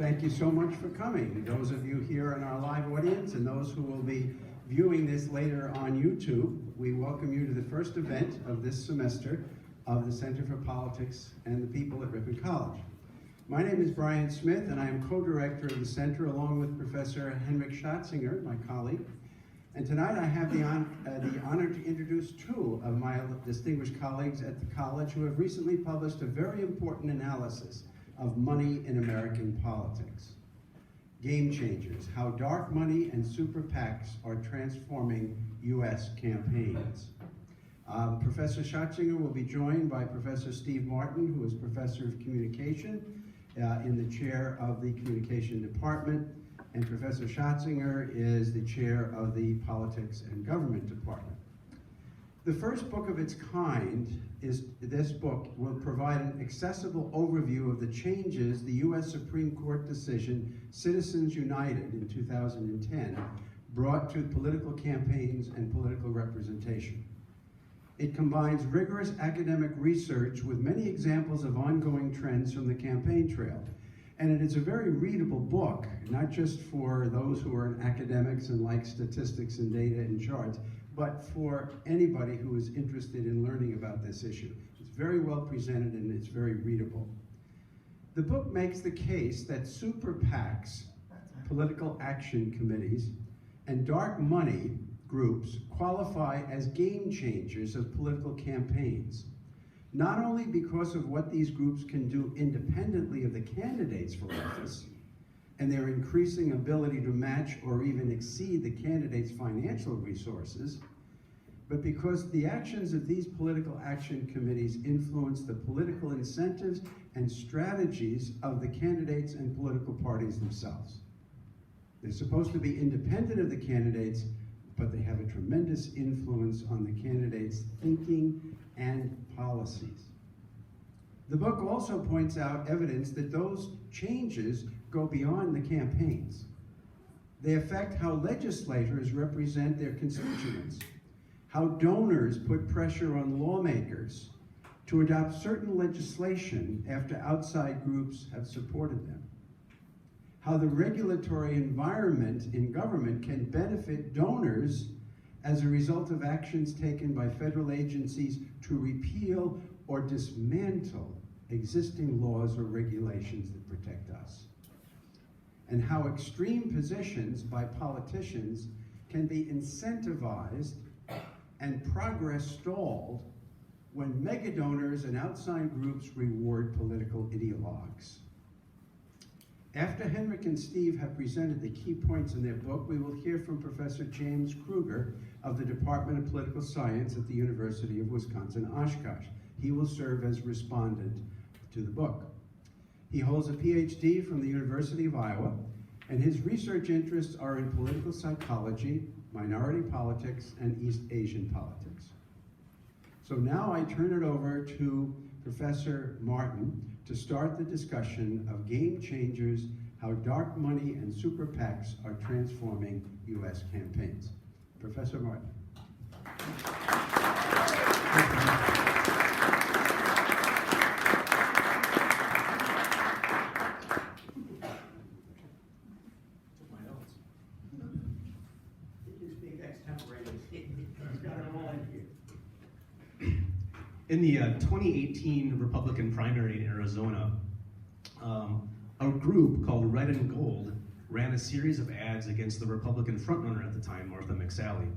Thank you so much for coming. Those of you here in our live audience and those who will be viewing this later on YouTube, we welcome you to the first event of this semester of the Center for Politics and the People at Ripon College. My name is Brian Smith, and I am co-director of the center along with Professor Henrik Schatzinger, my colleague. And tonight I have the honor to introduce two of my distinguished colleagues at the college who have recently published a very important analysis of money in American politics. Game Changers: How Dark Money and Super PACs Are Transforming U.S. Campaigns. Professor Schatzinger will be joined by Professor Steve Martin, who is Professor of Communication in the chair of the Communication Department, and Professor Schatzinger is the chair of the Politics and Government Department. The first book of its kind is this book will provide an accessible overview of the changes the U.S. Supreme Court decision Citizens United in 2010 brought to political campaigns and political representation. It combines rigorous academic research with many examples of ongoing trends from the campaign trail. And it is a very readable book, not just for those who are in academics and like statistics and data and charts, but for anybody who is interested in learning about this issue. It's very well presented and it's very readable. The book makes the case that super PACs, political action committees, and dark money groups qualify as game changers of political campaigns, not only because of what these groups can do independently of the candidates for office and their increasing ability to match or even exceed the candidates' financial resources, but because the actions of these political action committees influence the political incentives and strategies of the candidates and political parties themselves. They're supposed to be independent of the candidates, but they have a tremendous influence on the candidates' thinking and policies. The book also points out evidence that those changes go beyond the campaigns. They affect how legislators represent their constituents, how donors put pressure on lawmakers to adopt certain legislation after outside groups have supported them, how the regulatory environment in government can benefit donors as a result of actions taken by federal agencies to repeal or dismantle existing laws or regulations that protect us, and how extreme positions by politicians can be incentivized and progress stalled when mega donors and outside groups reward political ideologues. After Henrik and Steve have presented the key points in their book, we will hear from Professor James Kruger of the Department of Political Science at the University of Wisconsin-Oshkosh. He will serve as respondent to the book. He holds a PhD from the University of Iowa, and his research interests are in political psychology, minority politics, and East Asian politics. So now I turn it over to Professor Martin to start the discussion of Game Changers: How Dark Money and Super PACs Are Transforming U.S. Campaigns. Professor Martin. In the 2018 Republican primary in Arizona, a group called Red and Gold ran a series of ads against the Republican frontrunner at the time, Martha McSally.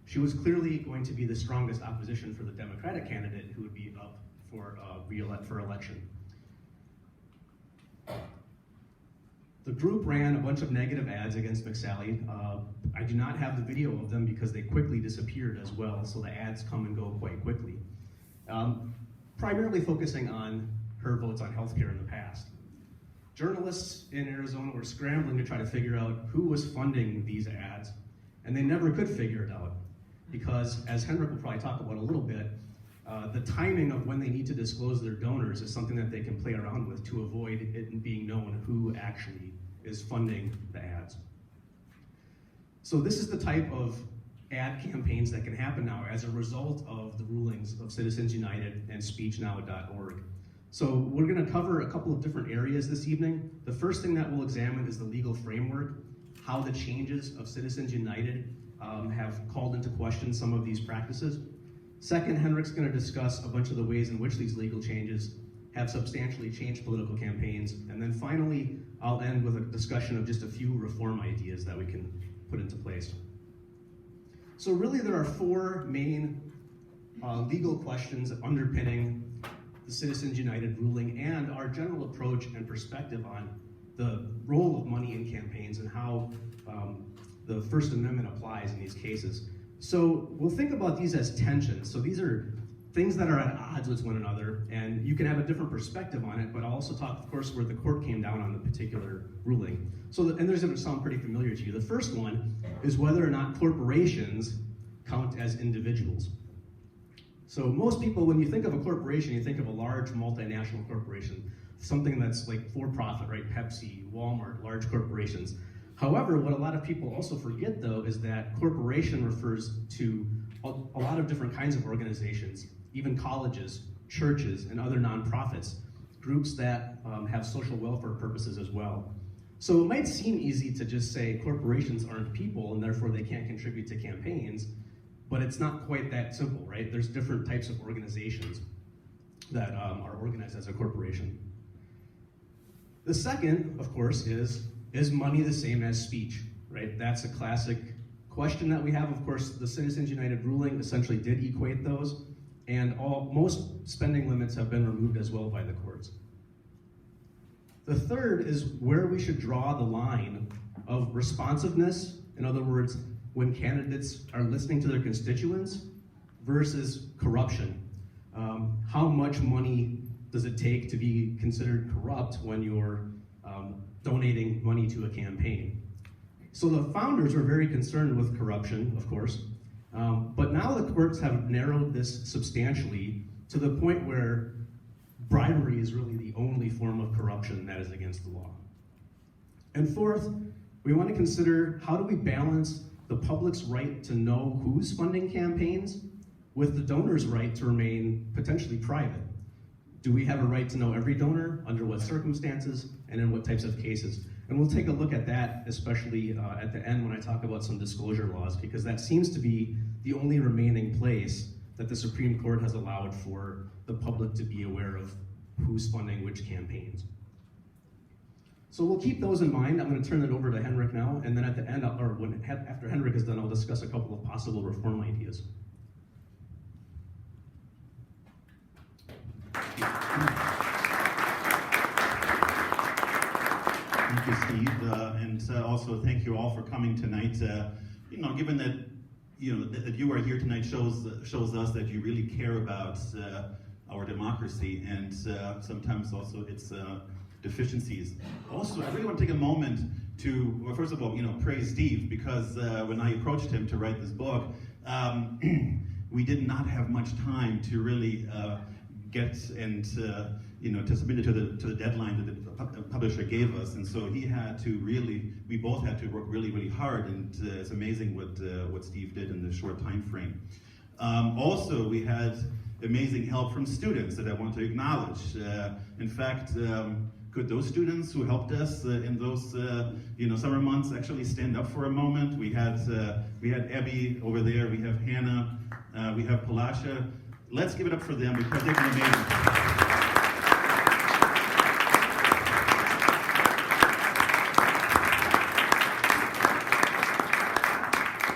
She was clearly going to be the strongest opposition for the Democratic candidate who would be up for election. The group ran a bunch of negative ads against McSally. I do not have the video of them because they quickly disappeared as well, so the ads come and go quite quickly. Primarily focusing on her votes on healthcare in the past. Journalists in Arizona were scrambling to try to figure out who was funding these ads, and they never could figure it out because, as Henrik will probably talk about a little bit, the timing of when they need to disclose their donors is something that they can play around with to avoid it being known who actually is funding the ads. So this is the type of ad campaigns that can happen now as a result of the rulings of Citizens United and SpeechNow.org. So we're going to cover a couple of different areas this evening. The first thing that we'll examine is the legal framework, how the changes of Citizens United have called into question some of these practices. Second, Henrik's going to discuss a bunch of the ways in which these legal changes have substantially changed political campaigns. And then finally, I'll end with a discussion of just a few reform ideas that we can put into place. So really there are four main legal questions underpinning the Citizens United ruling and our general approach and perspective on the role of money in campaigns and how the First Amendment applies in these cases. So we'll think about these as tensions. So these are things that are at odds with one another, and you can have a different perspective on it, but I'll also talk, of course, where the court came down on the particular ruling. So, and there's going to sound pretty familiar to you. The first one is whether or not corporations count as individuals. So most people, when you think of a corporation, you think of a large multinational corporation, something that's like for-profit, right? Pepsi, Walmart, large corporations. However, what a lot of people also forget, though, is that corporation refers to a lot of different kinds of organizations, even colleges, churches, and other nonprofits, groups that have social welfare purposes as well. So it might seem easy to just say corporations aren't people and therefore they can't contribute to campaigns, but it's not quite that simple, right? There's different types of organizations that are organized as a corporation. The second, of course, is money the same as speech, right? That's a classic question that we have. Of course, the Citizens United ruling essentially did equate those, and most spending limits have been removed as well by the courts. The third is where we should draw the line of responsiveness, in other words, when candidates are listening to their constituents, versus corruption. How much money does it take to be considered corrupt when you're donating money to a campaign? So the founders were very concerned with corruption, of course, but now the courts have narrowed this substantially to the point where bribery is really the only form of corruption that is against the law. And fourth, we want to consider how do we balance the public's right to know who's funding campaigns with the donor's right to remain potentially private. Do we have a right to know every donor, under what circumstances, and in what types of cases? And we'll take a look at that, especially at the end when I talk about some disclosure laws, because that seems to be the only remaining place that the Supreme Court has allowed for the public to be aware of who's funding which campaigns. So we'll keep those in mind. I'm going to turn it over to Henrik now, and then at the end, after Henrik is done, I'll discuss a couple of possible reform ideas. Thank you, Steve, and also thank you all for coming tonight. Given that that you are here tonight shows us that you really care about our democracy and sometimes also its deficiencies. Also, I really want to take a moment to, well, first of all, praise Steve, because when I approached him to write this book, we did not have much time to really get and to submit it to the deadline that the publisher gave us, and so we both had to work really, really hard, and it's amazing what Steve did in this short time frame. Also, we had amazing help from students that I want to acknowledge. In fact, could those students who helped us in those summer months actually stand up for a moment? We had Abby over there, we have Hannah, we have Palasha. Let's give it up for them because they've been amazing.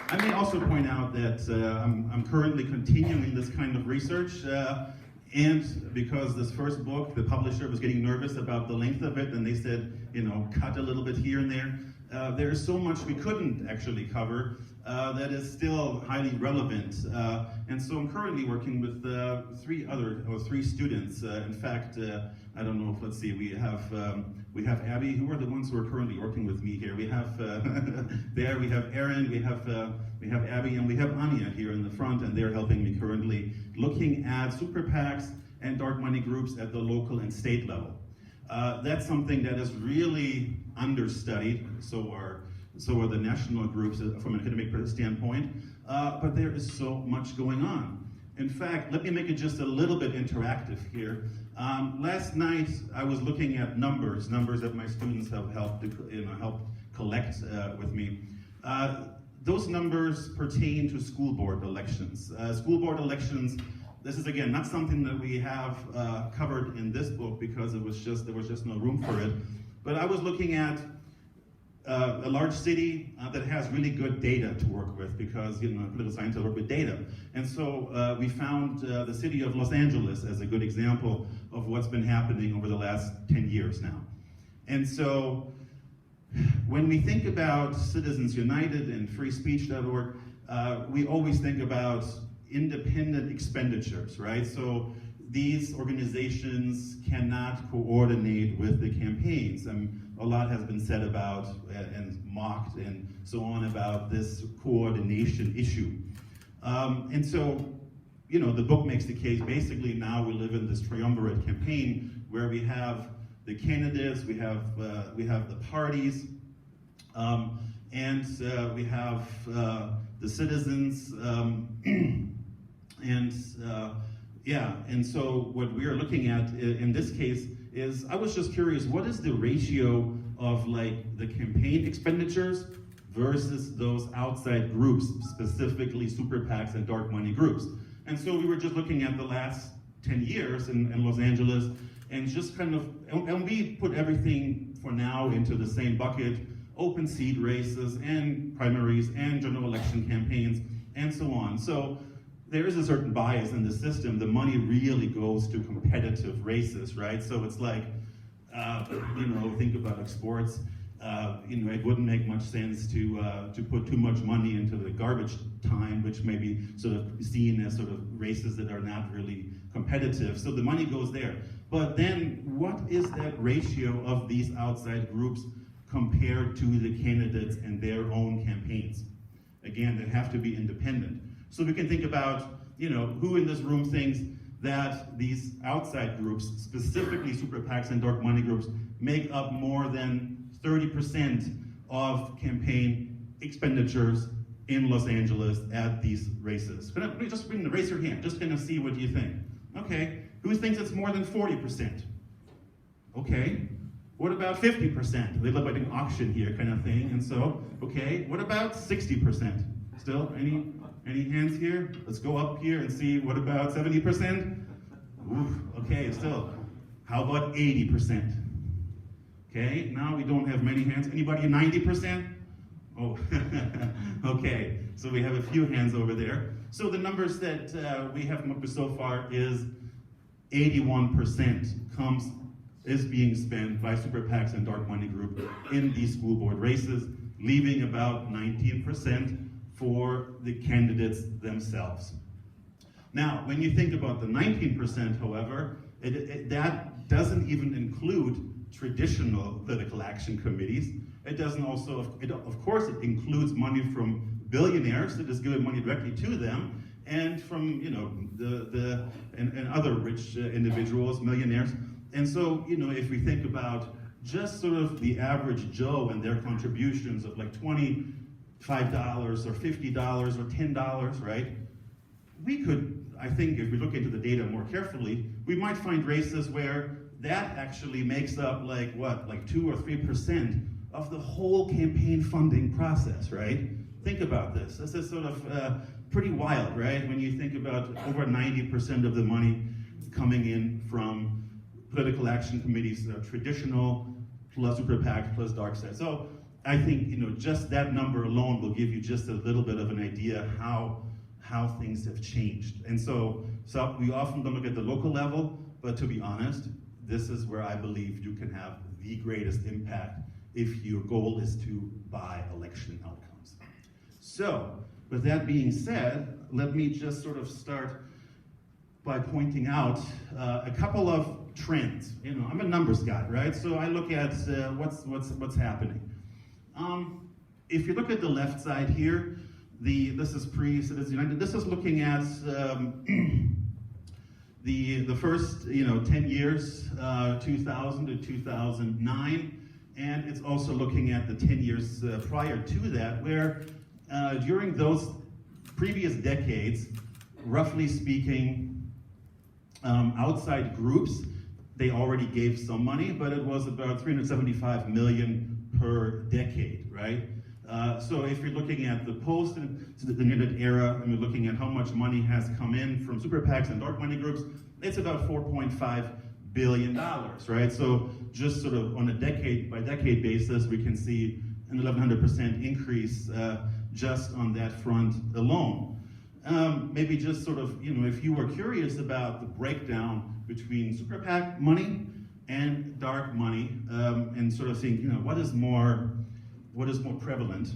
I may also point out that I'm currently continuing this kind of research, and because this first book, the publisher was getting nervous about the length of it, and they said, cut a little bit here and there. There is so much we couldn't actually cover that is still highly relevant, and so I'm currently working with three students. In fact, I don't know if, let's see, we have Abby, who are the ones who are currently working with me here. We have there, we have Aaron, we have Abby, and we have Anya here in the front, and they're helping me currently looking at super PACs and dark money groups at the local and state level. That's something that is really understudied, so are the national groups from an academic standpoint, but there is so much going on. In fact, let me make it just a little bit interactive here. Last night, I was looking at numbers that my students have helped collect with me. Those numbers pertain to school board elections. School board elections, this is again not something that we have covered in this book because there was just no room for it. But I was looking at a large city that has really good data to work with because political scientists work with data. And so we found the city of Los Angeles as a good example of what's been happening over the last 10 years now. And so when we think about Citizens United and freespeech.org, we always think about independent expenditures, right? So these organizations cannot coordinate with the campaigns. A lot has been said about and mocked and so on about this coordination issue. And so, the book makes the case, basically now we live in this triumvirate campaign where we have the candidates, we have the parties, and we have the citizens, and so what we are looking at in this case is, I was just curious, what is the ratio of the campaign expenditures versus those outside groups, specifically super PACs and dark money groups? And so we were just looking at the last 10 years in Los Angeles, and just and we put everything for now into the same bucket, open seat races and primaries and general election campaigns and so on. So there is a certain bias in the system. The money really goes to competitive races, right? So it's like, think about sports. It wouldn't make much sense to put too much money into the garbage time, which may be sort of seen as sort of races that are not really competitive. So the money goes there. But then what is that ratio of these outside groups compared to the candidates and their own campaigns? Again, they have to be independent. So we can think about, who in this room thinks that these outside groups, specifically super PACs and dark money groups, make up more than 30% of campaign expenditures in Los Angeles at these races. Just raise your hand, just see what you think. Okay, who thinks it's more than 40%? Okay, what about 50%? They look like an auction here kind of thing, and so, okay, what about 60%? Still, any hands here? Let's go up here and see, what about 70%? Oof, okay, still, how about 80%? Okay, now we don't have many hands. Anybody 90%? Oh, okay, so we have a few hands over there. So the numbers that we have come up with so far is 81% is being spent by super PACs and dark money group in these school board races, leaving about 19% for the candidates themselves. Now, when you think about the 19%, however, that doesn't even include traditional political action committees. It doesn't also, of course, it includes money from billionaires that is giving money directly to them, and from and other rich individuals, millionaires. And so, if we think about just sort of the average Joe and their contributions of like $25 or $50 or $10, right? We could, I think, if we look into the data more carefully, we might find races where that actually makes up like 2 or 3% of the whole campaign funding process, right? Think about this. This is sort of pretty wild, right? When you think about over 90% of the money coming in from political action committees that are traditional, plus super PAC, plus dark side. So I think just that number alone will give you just a little bit of an idea how things have changed. And so we often don't look at the local level, but to be honest, this is where I believe you can have the greatest impact if your goal is to buy election outcomes. So, with that being said, let me just sort of start by pointing out a couple of trends. I'm a numbers guy, right? So I look at what's happening. If you look at the left side here, this is pre-Citizens United. This is looking at the first 10 years, 2000 to 2009. And it's also looking at the 10 years prior to that, where during those previous decades, roughly speaking, outside groups, they already gave some money, but it was about 375 million per decade, right? So if you're looking at the post the internet era, and we're looking at how much money has come in from super PACs and dark money groups, it's about $4.5 billion, right? So just sort of on a decade by decade basis, we can see an 1,100% increase just on that front alone. Maybe just sort of, if you were curious about the breakdown between super PAC money and dark money, and sort of seeing, what is more prevalent,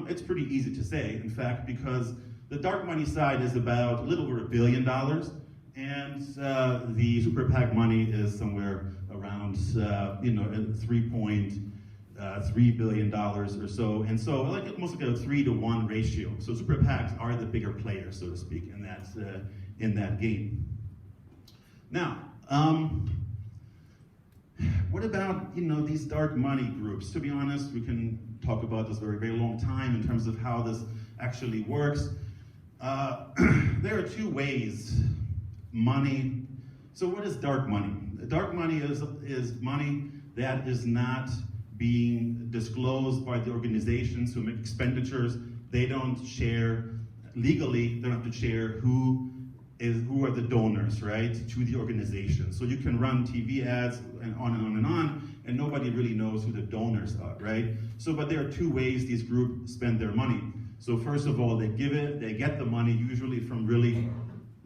it's pretty easy to say, in fact, because the dark money side is about a little over $1 billion, and the super PAC money is somewhere around, $3.3 billion or so, and so like almost like a 3-to-1 ratio. So super PACs are the bigger players, so to speak, in that game. Now, what about these dark money groups? To be honest, we can talk about this for a very long time in terms of how this actually works. There are two ways money. So what is dark money? Dark money is money that is not being disclosed by the organizations who make expenditures. They don't share legally. They don't have to share who are the donors, right, to the organization. So you can run TV ads and on and on and on, and nobody really knows who the donors are, right? So, but there are two ways these groups spend their money. So first of all, they get the money usually from really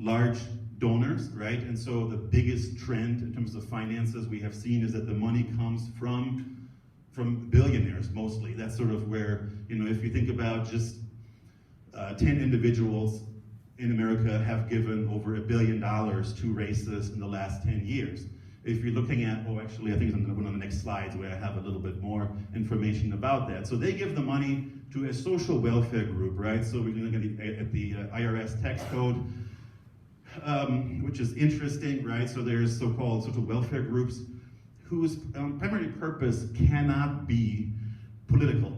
large donors, right? And so the biggest trend in terms of finances we have seen is that the money comes from billionaires mostly. That's sort of where, if you think about just 10 individuals in America have given over $1 billion to races in the last 10 years. If you're looking at, actually, I think it's on the next slides where I have a little bit more information about that. So they give the money to a social welfare group, right? So we're looking at the IRS tax code, which is interesting, right? So there's so-called social welfare groups whose primary purpose cannot be political.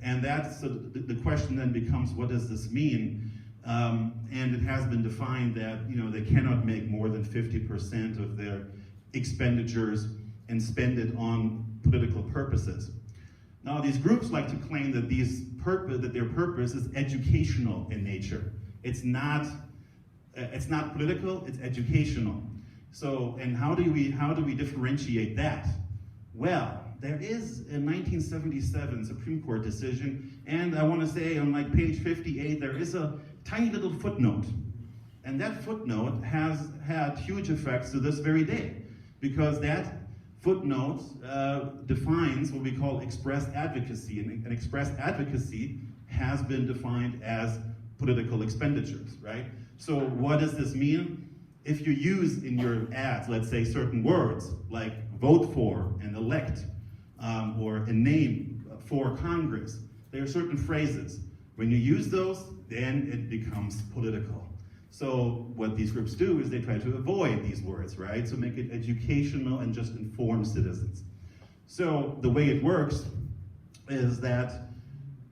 And that's the question then becomes, what does this mean? And it has been defined that they cannot make more than 50% of their expenditures and spend it on political purposes. Now, these groups like to claim that their purpose is educational in nature. It's not political. It's educational. So, and how do we differentiate that? Well, there is a 1977 Supreme Court decision, and I want to say on like page 58 there is a tiny little footnote, and that footnote has had huge effects to this very day, because that footnote defines what we call express advocacy, and express advocacy has been defined as political expenditures, right? So what does this mean? If you use in your ads, let's say, certain words like vote for and elect, or a name for Congress, there are certain phrases. When you use those, then it becomes political. So what these groups do is they try to avoid these words, right? So make it educational and just inform citizens. So the way it works is that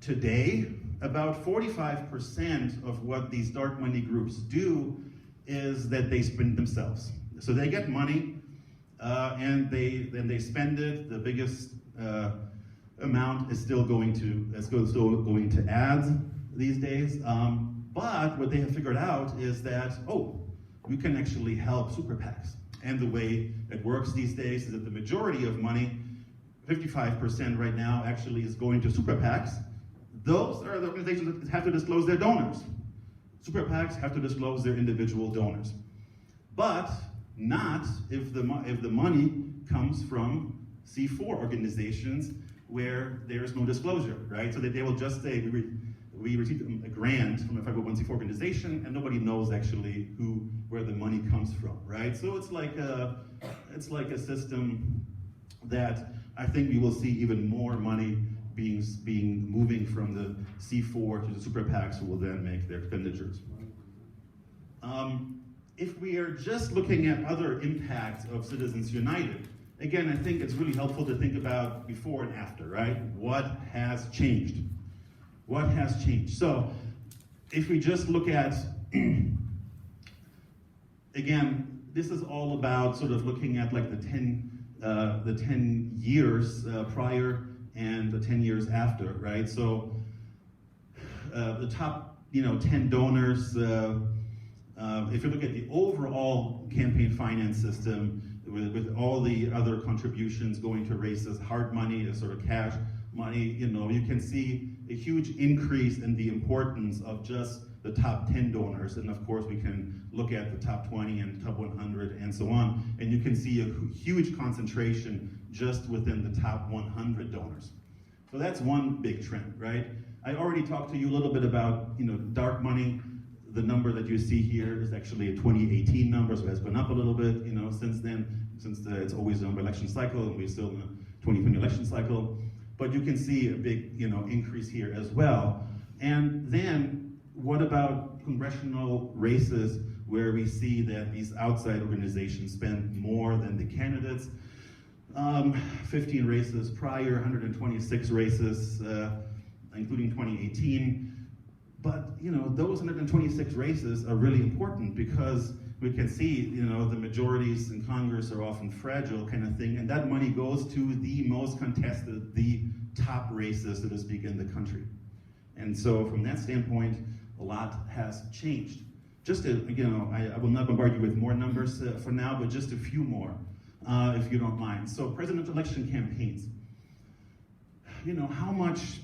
today, about 45% of what these dark money groups do is that they spend themselves. So they get money, and they spend it. The biggest amount is still going to ads these days. But what they have figured out is that, we can actually help super PACs. And the way it works these days is that the majority of money, 55% right now, actually is going to super PACs. Those are the organizations that have to disclose their donors. Super PACs have to disclose their individual donors. But not if the money comes from C4 organizations where there is no disclosure, right? So that they will just say, we received a grant from a 501c4 organization, and nobody knows actually where the money comes from, right? So it's like a system that I think we will see even more money moving from the C4 to the super PACs, who will then make their expenditures. If we are just looking at other impacts of Citizens United, again, I think it's really helpful to think about before and after, right? What has changed? What has changed? So, if we just look at again, this is all about sort of looking at like the 10 years prior and the 10 years after, right? So the top 10 donors, if you look at the overall campaign finance system, with all the other contributions going to races, hard money, sort of cash money, you can see a huge increase in the importance of just the top 10 donors. And of course, we can look at the top 20 and top 100 and so on. And you can see a huge concentration just within the top 100 donors. So that's one big trend, right? I already talked to you a little bit about, dark money. The number that you see here is actually a 2018 number, so it has gone up a little bit, since then, since it's always done by election cycle, and we're still in the 2020 election cycle. But you can see a big, increase here as well. And then, what about congressional races where we see that these outside organizations spend more than the candidates? 15 races prior, 126 races, including 2018. But those 126 races are really important because we can see the majorities in Congress are often fragile kind of thing, and that money goes to the most contested, the top races, so to speak, in the country. And so from that standpoint, a lot has changed. Just to, I will not bombard you with more numbers for now, but just a few more, if you don't mind. So presidential election campaigns, how much,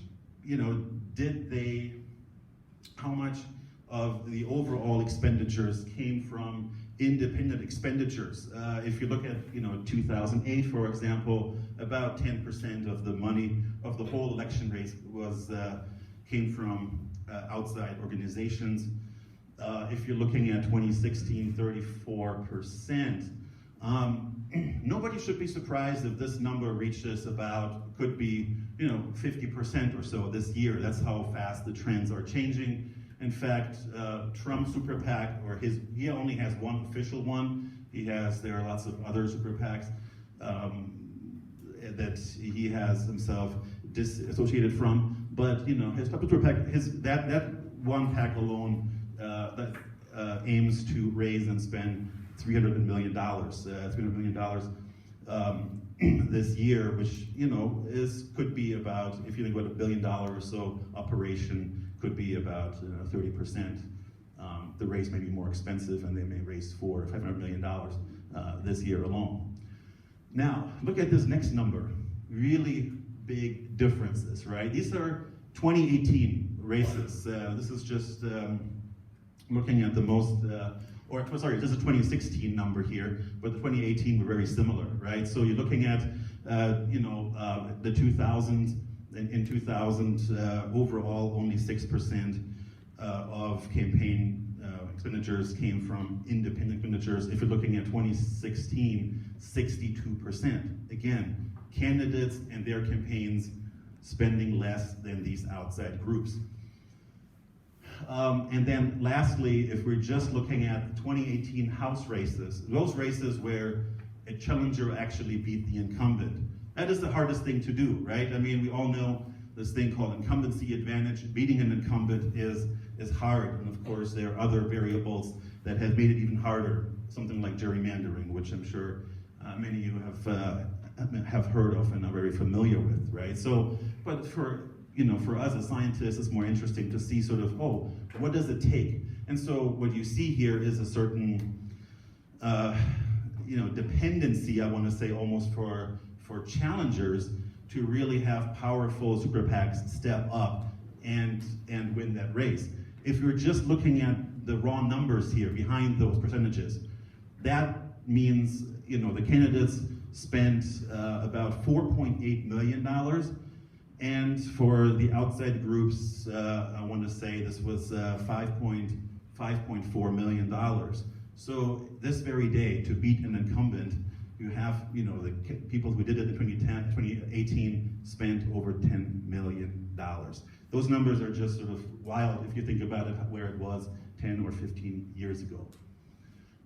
how much of the overall expenditures came from independent expenditures? If you look at 2008, for example, about 10% of the money of the whole election race came from outside organizations. If you're looking at 2016, 34%. Nobody should be surprised if this number reaches could be 50% or so this year. That's how fast the trends are changing. In fact, Trump Super PAC, he only has one official one. There are lots of other Super PACs that he has himself disassociated from. But his Super PAC, that one PAC alone that aims to raise and spend $300 million this year, which could be about, if you think about $1 billion or so operation, could be about 30%. The race may be more expensive, and they may raise $400 or $500 million this year alone. Now, look at this next number. Really big differences, right? These are 2018 races. This is just looking at the most. This is a 2016 number here, but the 2018 were very similar, right? So you're looking at, the 2000s. In 2000, overall, only 6% of campaign expenditures came from independent expenditures. If you're looking at 2016, 62%. Again, candidates and their campaigns spending less than these outside groups. And then lastly, if we're just looking at the 2018 House races, those races where a challenger actually beat the incumbent. That is the hardest thing to do, right? I mean, we all know this thing called incumbency advantage. Beating an incumbent is hard, and of course there are other variables that have made it even harder. Something like gerrymandering, which I'm sure many of you have heard of and are very familiar with, right? So, but for us as scientists, it's more interesting to see sort of, what does it take? And so what you see here is a certain, dependency, I want to say, almost for challengers to really have powerful super PACs step up and win that race. If you're just looking at the raw numbers here behind those percentages, that means, the candidates spent about $4.8 million. And for the outside groups, I want to say this was $5.4 million. So this very day, to beat an incumbent, you have, the people who did it in 2018 spent over $10 million. Those numbers are just sort of wild if you think about it, where it was 10 or 15 years ago.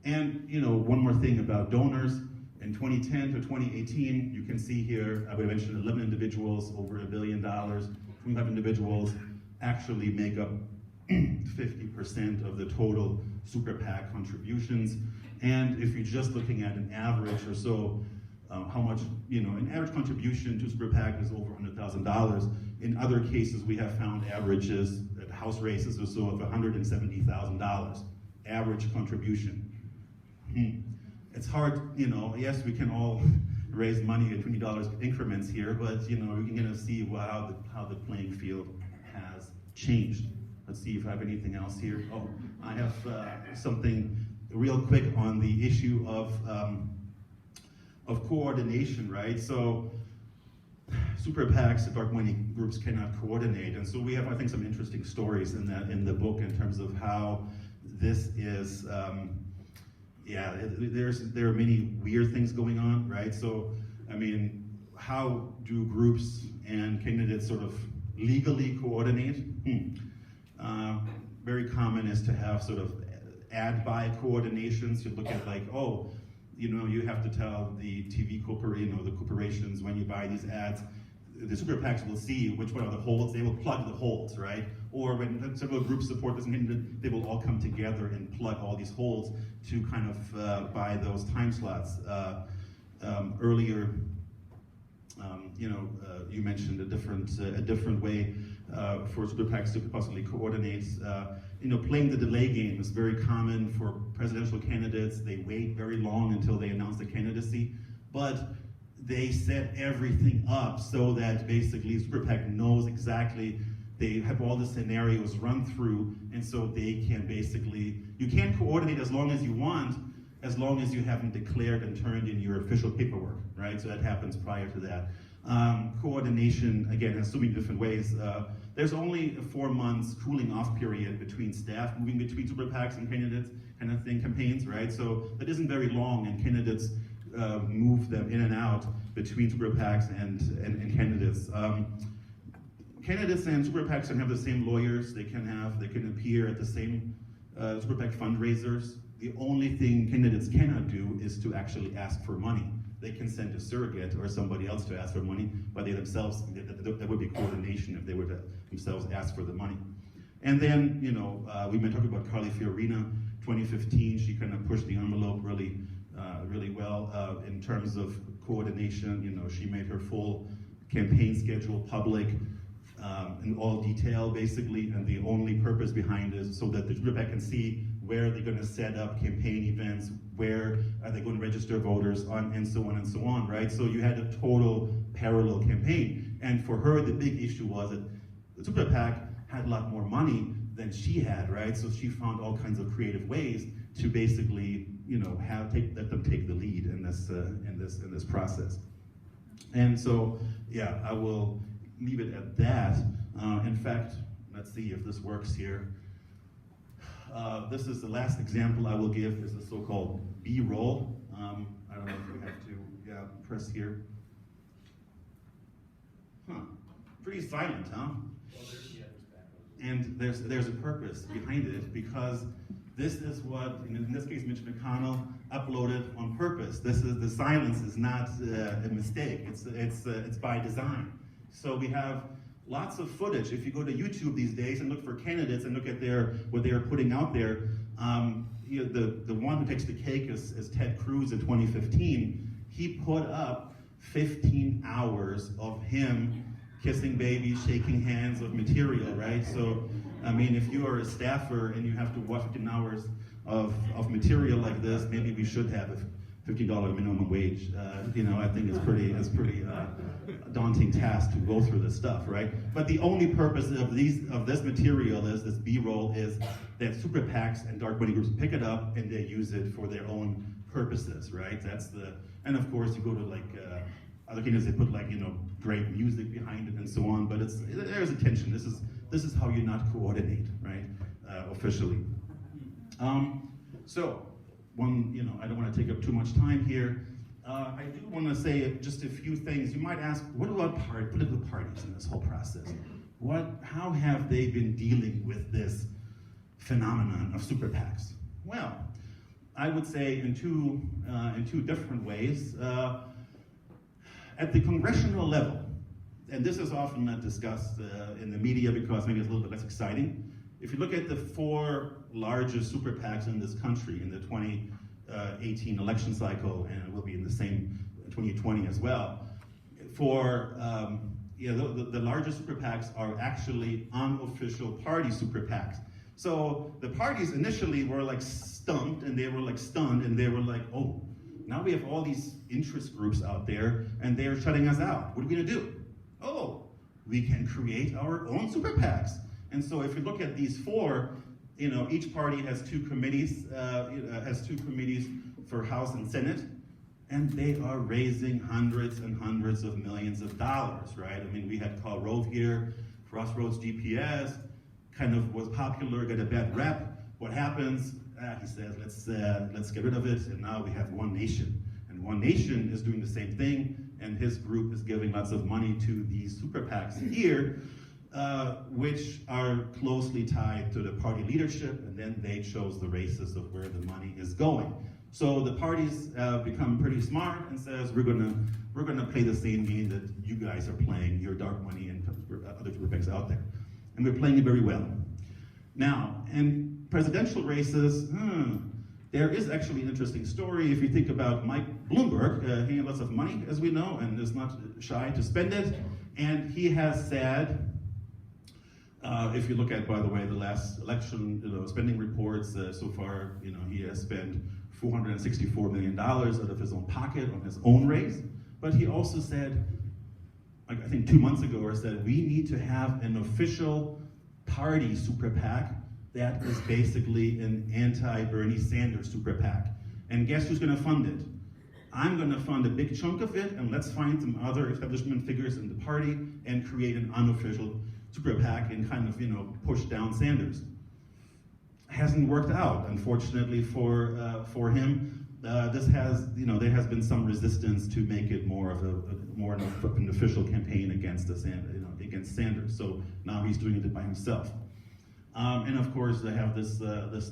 And, one more thing about donors. In 2010 to 2018, you can see here, I mentioned 11 individuals over $1 billion. 25 individuals actually make up 50% of the total super PAC contributions. And if you're just looking at an average or so, how much, an average contribution to super PAC is over $100,000. In other cases, we have found averages at house races or so of $170,000 average contribution. It's hard, yes, we can all raise money at $20 increments here, but we can kind of see how the playing field has changed. Let's see if I have anything else here. Oh, I have something real quick on the issue of coordination, right? So super PACs and dark money groups cannot coordinate, and so we have, I think, some interesting stories in the book in terms of how this is. There are many weird things going on, right? So, how do groups and candidates sort of legally coordinate? Very common is to have sort of ad buy coordinations. You look at you have to tell the TV the corporations when you buy these ads. The super PACs will see which one are the holds. They will plug the holds, right? Or when several groups support this candidate, they will all come together and plug all these holds to kind of buy those time slots. Earlier, you mentioned a different way for super PACs to possibly coordinate. Playing the delay game is very common for presidential candidates. They wait very long until they announce the candidacy, but they set everything up so that basically super PAC knows exactly. They have all the scenarios run through, and so they can basically, you can coordinate as long as you want, as long as you haven't declared and turned in your official paperwork, right? So that happens prior to that. Coordination, again, has so many different ways. There's only a 4 months cooling off period between staff moving between super PACs and candidates kind of thing, campaigns, right? So that isn't very long, and candidates move them in and out between super PACs and candidates. Candidates and super PACs can have the same lawyers. They can appear at the same super PAC fundraisers. The only thing candidates cannot do is to actually ask for money. They can send a surrogate or somebody else to ask for money, but they themselves, that would be coordination if they were to themselves ask for the money. And then, we've been talking about Carly Fiorina, 2015, she kind of pushed the envelope really well in terms of coordination. She made her full campaign schedule public in all detail, basically, and the only purpose behind it is so that the super PAC can see where they're going to set up campaign events, where are they going to register voters on, and so on, right? So you had a total parallel campaign. And for her, the big issue was that the super PAC had a lot more money than she had, right? So she found all kinds of creative ways to basically, let them take the lead in this process. And so, yeah, I will leave it at that. In fact, let's see if this works here. This is the last example I will give. This is so-called B-roll. I don't know if we have to, press here. Pretty silent, huh? And there's a purpose behind it, because this is what, in this case, Mitch McConnell uploaded on purpose. The silence is not a mistake. It's by design. So we have lots of footage. If you go to YouTube these days and look for candidates and look at what they're putting out there, the one who takes the cake is Ted Cruz in 2015. He put up 15 hours of him kissing babies, shaking hands of material, right? So, if you are a staffer and you have to watch 15 hours of material like this, maybe we should have a $50 minimum wage. I think it's pretty daunting task to go through this stuff, right? But the only purpose of this material is this B-roll is that super PACs and dark money groups pick it up and they use it for their own purposes, right? And of course you go to other candidates, they put great music behind it and so on, but there's a tension. This is how you not coordinate, right? Officially. So, I don't want to take up too much time here. I do want to say just a few things. You might ask, what about political parties in this whole process? How have they been dealing with this phenomenon of super PACs? Well, I would say in two different ways. At the congressional level, and this is often not discussed in the media because maybe it's a little bit less exciting. If you look at the 4 largest super PACs in this country in the 2018 election cycle, and it will be in the same 2020 as well, the largest super PACs are actually unofficial party super PACs. So the parties initially were like stumped, and they were like stunned, and they were like, oh, now we have all these interest groups out there, and they're shutting us out. What are we gonna do? Oh, we can create our own super PACs. And so if you look at these 4, each party has 2 committees, for House and Senate, and they are raising hundreds and hundreds of millions of dollars, right? I mean, we had Karl Rove here, Crossroads GPS, kind of was popular, got a bad rep. What happens? He says, let's get rid of it, and now we have One Nation. And One Nation is doing the same thing, and his group is giving lots of money to these super PACs here, which are closely tied to the party leadership, and then they chose the races of where the money is going. So the parties become pretty smart and says, we're gonna play the same game that you guys are playing, your dark money and other super PACs out there. And we're playing it very well. Now, in presidential races, there is actually an interesting story. If you think about Mike Bloomberg, he has lots of money, as we know, and is not shy to spend it. And he has said, if you look at, by the way, the last election spending reports, so far, he has spent $464 million out of his own pocket on his own race. But he also said, I think 2 months ago, said we need to have an official party super PAC that is basically an anti-Bernie Sanders super PAC. And guess who's going to fund it? I'm going to fund a big chunk of it, and let's find some other establishment figures in the party and create an unofficial super PAC and kind of push down Sanders. Hasn't worked out, unfortunately for him. There has been some resistance to make it more of an official campaign against against Sanders. So now he's doing it by himself. And of course, they have this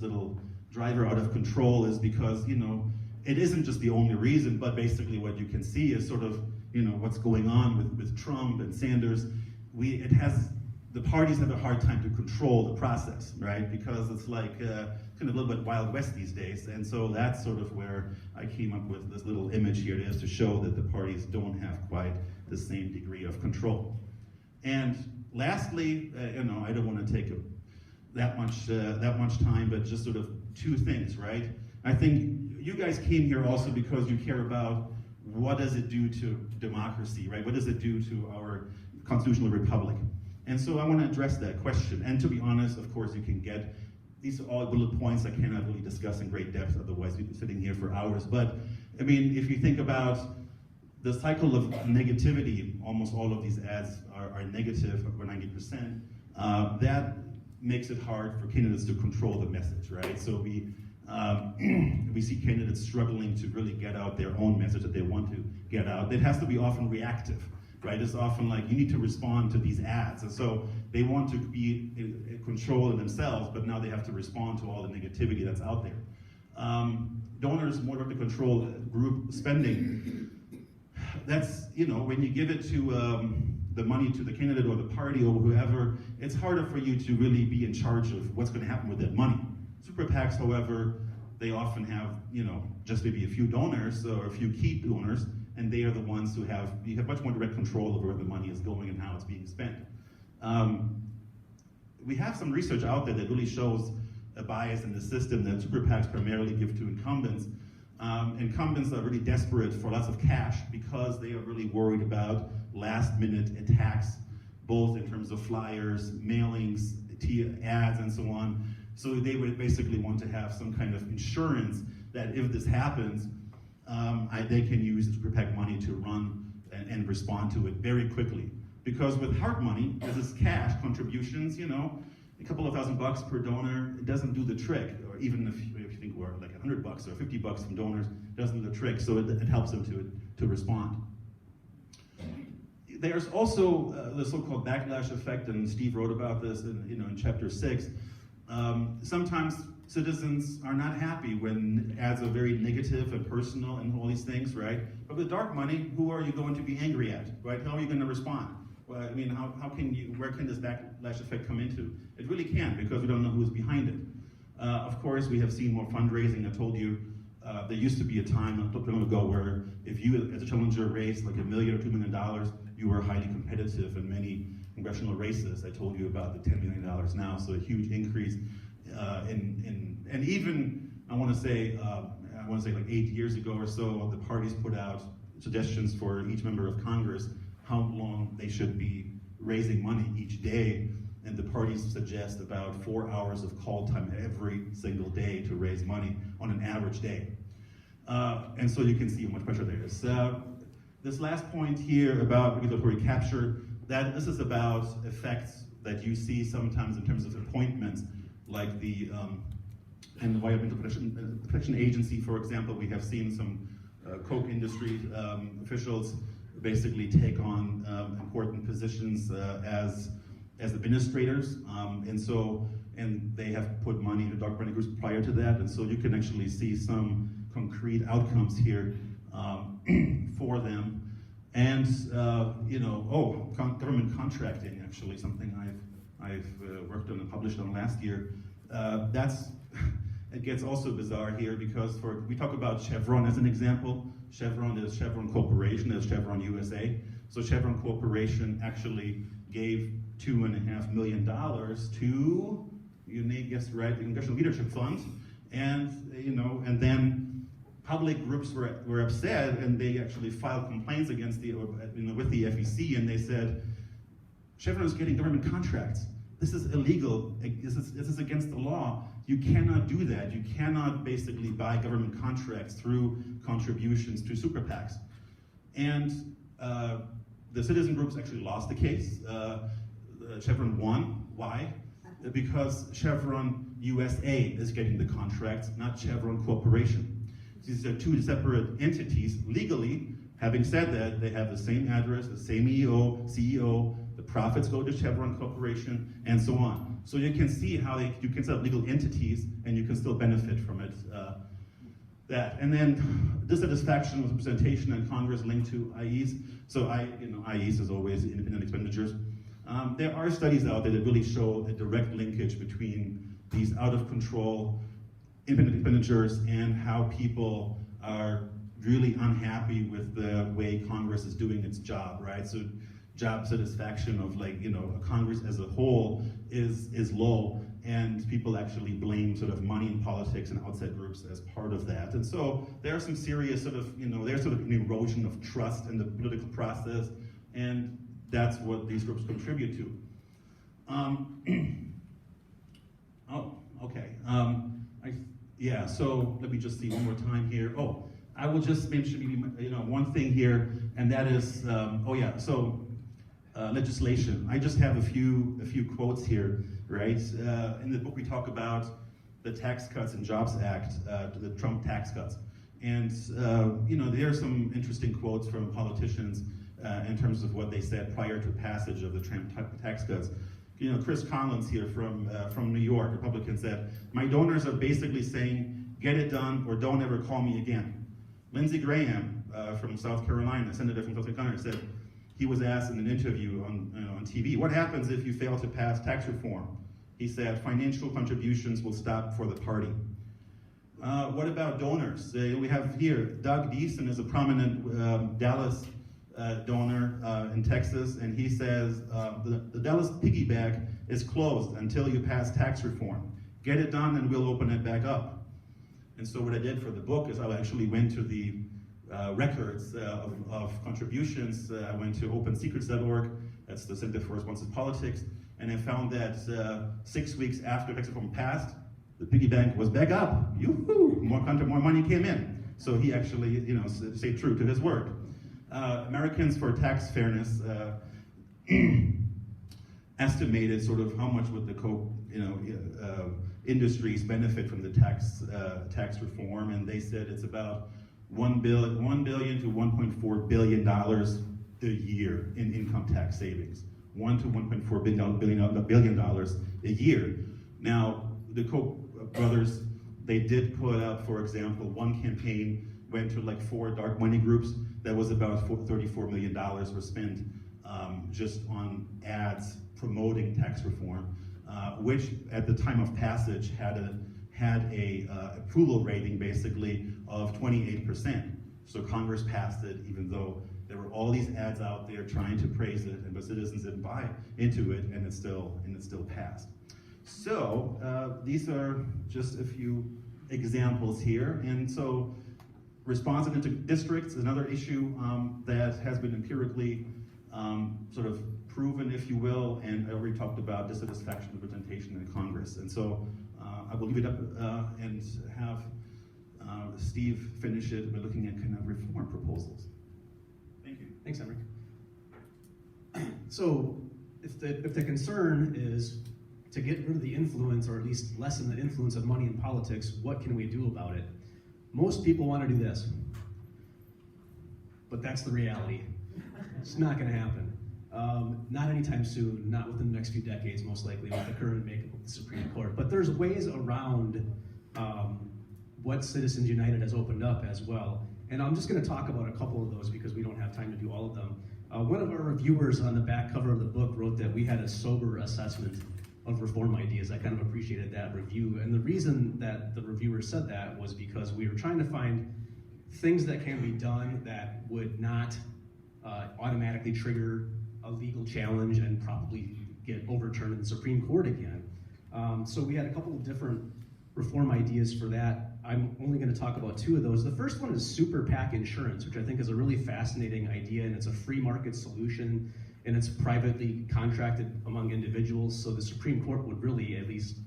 little driver out of control is because it isn't just the only reason, but basically what you can see is sort of what's going on with Trump and Sanders. The parties have a hard time to control the process, right? Because it's like kind of a little bit Wild West these days. And so that's sort of where I came up with this little image here. It is to show that the parties don't have quite the same degree of control. And lastly, I don't want to take that much time, but just sort of 2 things, right? I think you guys came here also because you care about what does it do to democracy, right? What does it do to our constitutional republic? And so I want to address that question. And to be honest, of course, you can get, these are all bullet points I cannot really discuss in great depth, otherwise we'd be sitting here for hours. But I mean, if you think about the cycle of negativity, almost all of these ads are negative, over 90%. That makes it hard for candidates to control the message, right? So we see candidates struggling to really get out their own message that they want to get out. It has to be often reactive. Right? It's often like you need to respond to these ads. And so they want to be in control of themselves, but now they have to respond to all the negativity that's out there. Donors more of the control group spending. That's, when you give it to the money to the candidate or the party or whoever, it's harder for you to really be in charge of what's going to happen with that money. Super PACs, however, they often have, just maybe a few donors or a few key donors, and they are the ones who you have much more direct control over where the money is going and how it's being spent. We have some research out there that really shows a bias in the system that super PACs primarily give to incumbents. Incumbents are really desperate for lots of cash because they are really worried about last-minute attacks, both in terms of flyers, mailings, ads, and so on. So they would basically want to have some kind of insurance that if this happens, they can use the super PAC money to run and respond to it very quickly. Because with hard money, this is cash contributions, a couple of $1,000 per donor, it doesn't do the trick. Or even if you think we're like $100 or $50 from donors, it doesn't do the trick. So it helps them to respond. There's also the so-called backlash effect, and Steve wrote about this in chapter 6. Sometimes citizens are not happy when ads are very negative and personal and all these things, right? But with dark money, who are you going to be angry at, right? How are you going to respond? Well, I mean, where can this backlash effect come into? It really can, because we don't know who's behind it. Of course, we have seen more fundraising. I told you, there used to be a time not too long ago where if you, as a challenger, raised like $1 million or $2 million, you were highly competitive in many congressional races. I told you about the $10 million now, so a huge increase and even I want to say like 8 years ago or so, the parties put out suggestions for each member of Congress how long they should be raising money each day, and the parties suggest about 4 hours of call time every single day to raise money on an average day. And so you can see how much pressure there is. This last point here about regulatory capture, this is about effects that you see sometimes in terms of appointments, like the Environmental Protection Agency, for example. We have seen some Coke industry officials basically take on important positions as administrators, and they have put money into dark money groups prior to that, and so you can actually see some concrete outcomes here for them. And government contracting, actually something I've worked on and published on last year. It gets also bizarre here because we talk about Chevron as an example. Chevron is Chevron Corporation, is Chevron USA. So Chevron Corporation actually gave $2.5 million to, you may guess right, the Congressional Leadership Fund, and then public groups were upset, and they actually filed complaints against with the FEC, and they said, Chevron is getting government contracts. This is illegal. This is against the law. You cannot do that. You cannot basically buy government contracts through contributions to super PACs. And the citizen groups actually lost the case. Chevron won. Why? Because Chevron USA is getting the contracts, not Chevron Corporation. These are two separate entities legally. Having said that, they have the same address, the same CEO, the profits go to Chevron Corporation, and so on. So you can see how you can set up legal entities and you can still benefit from it. And then dissatisfaction with representation in Congress linked to IEs. So IEs is always independent expenditures. There are studies out there that really show a direct linkage between these out of control independent expenditures and how people are really unhappy with the way Congress is doing its job, right? So job satisfaction of Congress as a whole is low, and people actually blame sort of money in politics and outside groups as part of that. And so there are some serious there's sort of an erosion of trust in the political process, and that's what these groups contribute to. So let me just see one more time here. I will just mention one thing here, and that is, legislation. I just have a few quotes here, right? In the book we talk about the Tax Cuts and Jobs Act, the Trump tax cuts. And there are some interesting quotes from politicians in terms of what they said prior to passage of the Trump tax cuts. Chris Collins here from New York, Republican, said, "My donors are basically saying, get it done or don't ever call me again." Lindsey Graham from South Carolina, senator from South Carolina, said he was asked in an interview on TV, "What happens if you fail to pass tax reform?" He said, "Financial contributions will stop for the party." What about donors? We have here, Doug Deason is a prominent Dallas donor in Texas, and he says, the Dallas piggy bank is closed until you pass tax reform. Get it done and we'll open it back up. And so what I did for the book is I actually went to the records of contributions. I went to OpenSecrets.org, that's the Center for Responsive Politics, and I found that 6 weeks after tax reform passed, the piggy bank was back up. Yoo-hoo! More money came in. So he actually, stayed true to his word. Americans for Tax Fairness estimated sort of how much would the Coke, industries benefit from the tax reform, and they said it's about $1 billion to $1.4 billion a year in income tax savings. $1 to $1.4 billion a year. Now, the Koch brothers, they did put up, for example, one campaign went to like 4 dark money groups. That was about $34 million were spent just on ads promoting tax reform, which at the time of passage had a approval rating basically of 28%. So Congress passed it, even though there were all these ads out there trying to praise it, but citizens didn't buy into it, and it still passed. So these are just a few examples here, and so responsive into districts is another issue that has been empirically sort of proven, if you will, and I already talked about dissatisfaction with representation in Congress. And so I will leave it up and have Steve finish it by looking at kind of reform proposals. Thank you. Thanks, Henrik. So if the concern is to get rid of the influence, or at least lessen the influence of money in politics, what can we do about it? Most people want to do this, but that's the reality. It's not going to happen. Not anytime soon, not within the next few decades, most likely, with the current makeup of the Supreme Court. But there's ways around what Citizens United has opened up as well. And I'm just going to talk about a couple of those because we don't have time to do all of them. One of our reviewers on the back cover of the book wrote that we had a sober assessment of reform ideas. I kind of appreciated that review. And the reason that the reviewer said that was because we were trying to find things that can be done that would not automatically trigger a legal challenge and probably get overturned in the Supreme Court again. So we had a couple of different reform ideas for that. I'm only going to talk about two of those. The first one is super PAC insurance, which I think is a really fascinating idea, and it's a free market solution, and it's privately contracted among individuals, so the Supreme Court would really, at least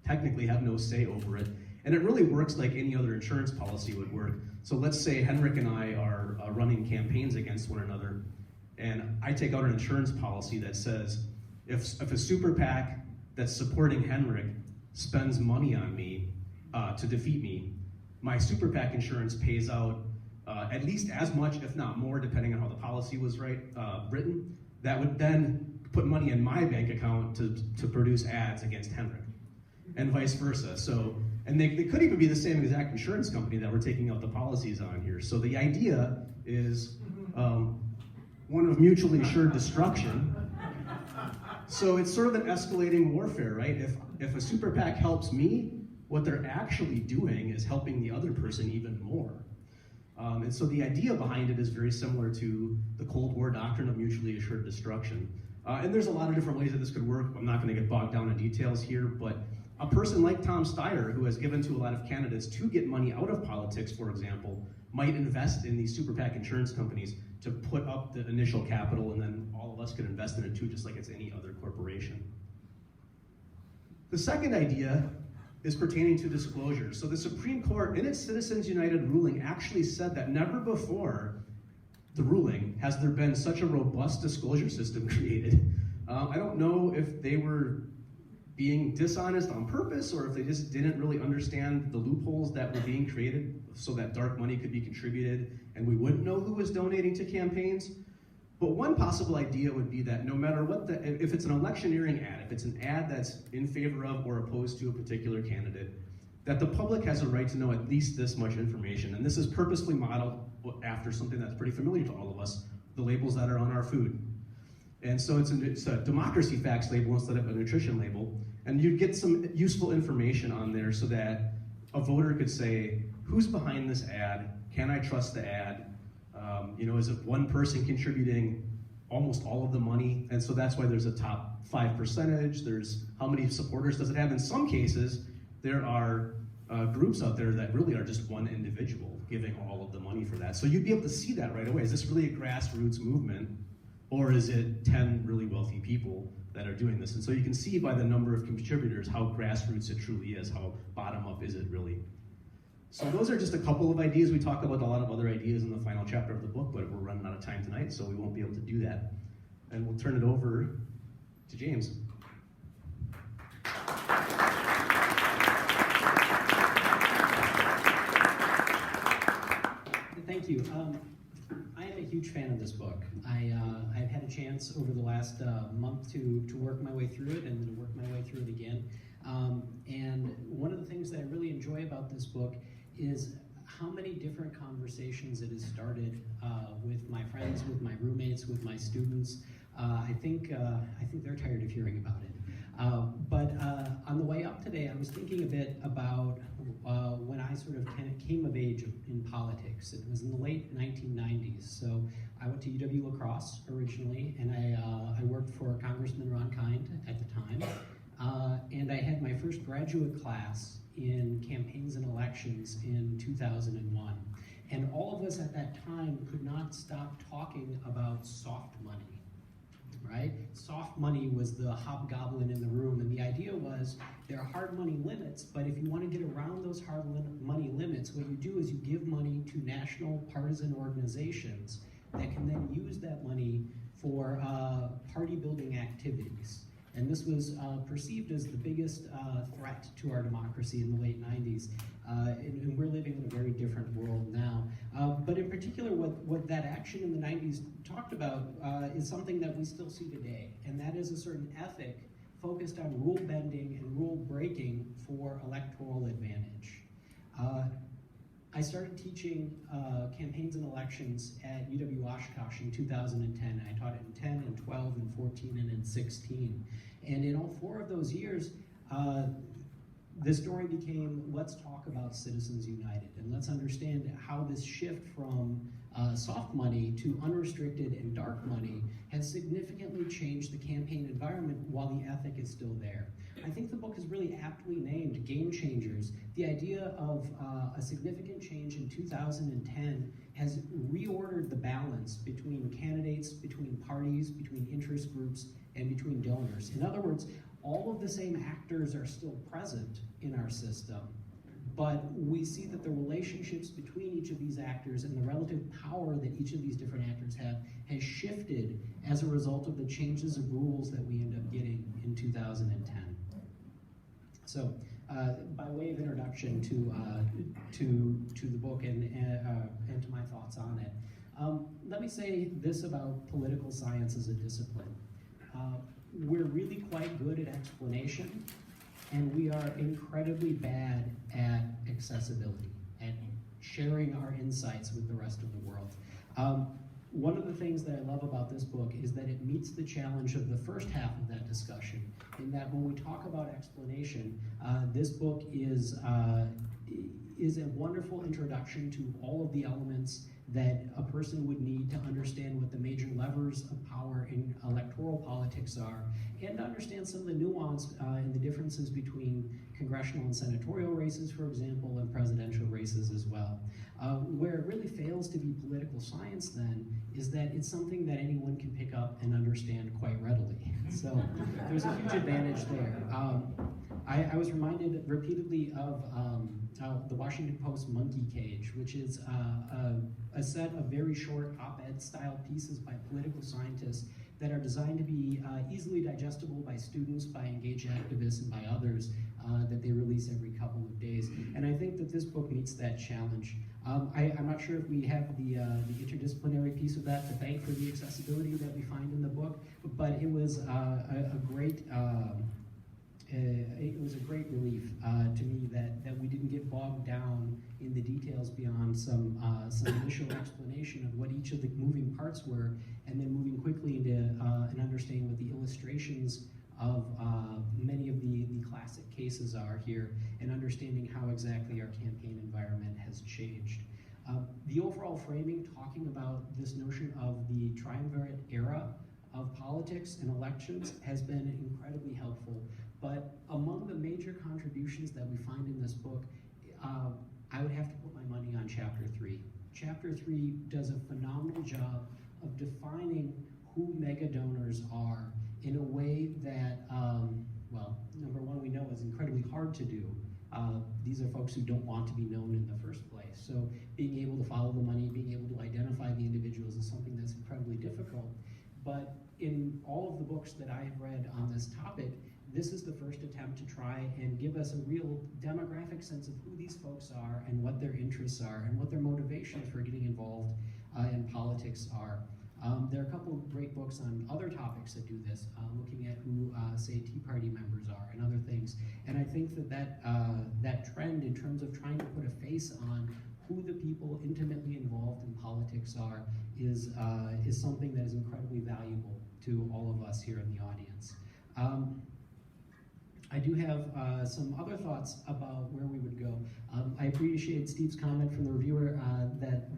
technically, have no say over it. And it really works like any other insurance policy would work. So let's say Henrik and I are running campaigns against one another, and I take out an insurance policy that says, if a super PAC that's supporting Henrik spends money on me to defeat me, my super PAC insurance pays out at least as much, if not more, depending on how the policy was written. That would then put money in my bank account to produce ads against Henrik, and vice versa. So, and they could even be the same exact insurance company that we're taking out the policies on here. So the idea is one of mutually assured destruction. So it's sort of an escalating warfare, right? If a super PAC helps me, what they're actually doing is helping the other person even more. And so the idea behind it is very similar to the Cold War doctrine of mutually assured destruction. And there's a lot of different ways that this could work. I'm not going to get bogged down in details here, but a person like Tom Steyer, who has given to a lot of candidates to get money out of politics, for example, might invest in these super PAC insurance companies to put up the initial capital, and then all of us could invest in it too, just like it's any other corporation. The second idea is pertaining to disclosure. So the Supreme Court, in its Citizens United ruling, actually said that never before the ruling has there been such a robust disclosure system created. I don't know if they were being dishonest on purpose, or if they just didn't really understand the loopholes that were being created so that dark money could be contributed and we wouldn't know who was donating to campaigns. But one possible idea would be that no matter what if it's an electioneering ad, if it's an ad that's in favor of or opposed to a particular candidate, that the public has a right to know at least this much information. And this is purposely modeled after something that's pretty familiar to all of us, the labels that are on our food. And so it's a democracy facts label instead of a nutrition label. And you'd get some useful information on there so that a voter could say, who's behind this ad? Can I trust the ad? Is it one person contributing almost all of the money? And so that's why there's a top 5%. There's how many supporters does it have? In some cases, there are groups out there that really are just one individual giving all of the money for that. So you'd be able to see that right away. Is this really a grassroots movement? Or is it 10 really wealthy people that are doing this? And so you can see by the number of contributors how grassroots it truly is, how bottom up is it really. So those are just a couple of ideas. We talk about a lot of other ideas in the final chapter of the book, but we're running out of time tonight, so we won't be able to do that. And we'll turn it over to James. Thank you. I am a huge fan of this book. I've had a chance over the last month to work my way through it and to work my way through it again. And one of the things that I really enjoy about this book is how many different conversations it has started with my friends, with my roommates, with my students, I think they're tired of hearing about it. But on the way up today, I was thinking a bit about when I sort of came of age in politics. It was in the late 1990s. So I went to UW La Crosse originally, and I worked for Congressman Ron Kind at the time. And I had my first graduate class in campaigns and elections in 2001. And all of us at that time could not stop talking about soft money. Right? Soft money was the hobgoblin in the room, and the idea was there are hard money limits, but if you want to get around those hard money limits, what you do is you give money to national partisan organizations that can then use that money for party building activities. And this was perceived as the biggest threat to our democracy in the late 90s. And we're living in a very different world now. But in particular, what that action in the 90s talked about is something that we still see today. And that is a certain ethic focused on rule bending and rule breaking for electoral advantage. I started teaching campaigns and elections at UW Oshkosh in 2010. I taught it in 10 and 12 and 14 and in 16. And in all 4 of those years, the story became, let's talk about Citizens United, and let's understand how this shift from soft money to unrestricted and dark money has significantly changed the campaign environment while the ethic is still there. I think the book is really aptly named Game Changers. The idea of a significant change in 2010 has reordered the balance between candidates, between parties, between interest groups, and between donors. In other words, all of the same actors are still present in our system, but we see that the relationships between each of these actors and the relative power that each of these different actors have has shifted as a result of the changes of rules that we end up getting in 2010. So, by way of introduction to the book and to my thoughts on it, let me say this about political science as a discipline. We're really quite good at explanation, and we are incredibly bad at accessibility, at sharing our insights with the rest of the world. One of the things that I love about this book is that it meets the challenge of the first half of that discussion, in that when we talk about explanation, this book is a wonderful introduction to all of the elements that a person would need to understand what the major levers of power in electoral politics are, and to understand some of the nuance and the differences between congressional and senatorial races, for example, and presidential races as well. Where it really fails to be political science, then, is that it's something that anyone can pick up and understand quite readily. So there's a huge advantage there. I was reminded repeatedly of the Washington Post Monkey Cage, which is a set of very short op-ed style pieces by political scientists that are designed to be easily digestible by students, by engaged activists, and by others that they release every couple of days. And I think that this book meets that challenge. I'm not sure if we have the interdisciplinary piece of that to thank for the accessibility that we find in the book, but it was a great relief to me that we didn't get bogged down in the details beyond some initial explanation of what each of the moving parts were, and then moving quickly into an understanding what the illustrations of many of the classic cases are here, and understanding how exactly our campaign environment has changed. The overall framing, talking about this notion of the triumvirate era of politics and elections, has been incredibly helpful. But among the major contributions that we find in this book, I would have to put my money on Chapter 3. Chapter 3 does a phenomenal job of defining who mega donors are in a way that, well, number one, we know is incredibly hard to do. These are folks who don't want to be known in the first place. So being able to follow the money, being able to identify the individuals is something that's incredibly difficult. But in all of the books that I have read on this topic, this is the first attempt to try and give us a real demographic sense of who these folks are and what their interests are and what their motivations for getting involved in politics are. There are a couple of great books on other topics that do this, looking at who, say, Tea Party members are and other things. And I think that trend in terms of trying to put a face on who the people intimately involved in politics are is something that is incredibly valuable to all of us here in the audience. I do have some other thoughts about where we would go. I appreciate Steve's comment from the reviewer that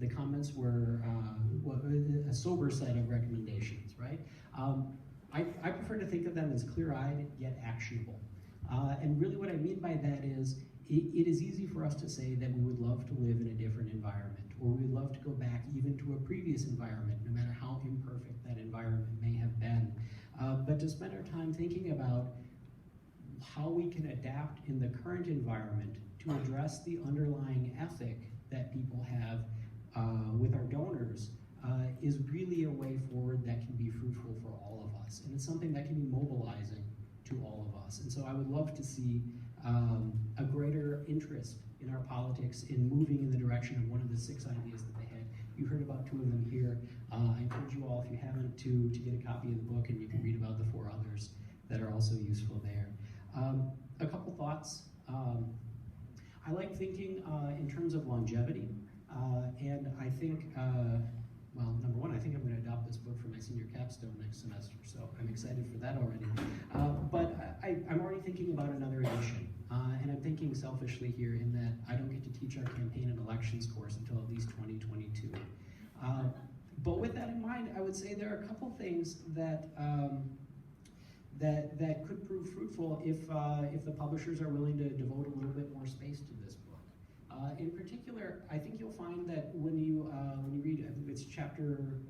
the comments were a sober set of recommendations, right? I prefer to think of them as clear-eyed yet actionable. And really what I mean by that is, it is easy for us to say that we would love to live in a different environment, or we would love to go back even to a previous environment, no matter how imperfect that environment may have been. But to spend our time thinking about how we can adapt in the current environment to address the underlying ethic that people have with our donors is really a way forward that can be fruitful for all of us. And it's something that can be mobilizing to all of us. And so I would love to see a greater interest in our politics in moving in the direction of one of the 6 ideas that they had. You heard about 2 of them here. I encourage you all, if you haven't, to get a copy of the book, and you can read about the 4 others that are also useful there. A couple thoughts. I like thinking in terms of longevity, and I think, well, number one, I think I'm going to adopt this book for my senior capstone next semester, so I'm excited for that already. But I'm already thinking about another edition, and I'm thinking selfishly here in that I don't get to teach our campaign and elections course until at least 2022. But with that in mind, I would say there are a couple things that that could prove fruitful if the publishers are willing to devote a little bit more space to this book. In particular, I think you'll find that when you read, I think it's chapter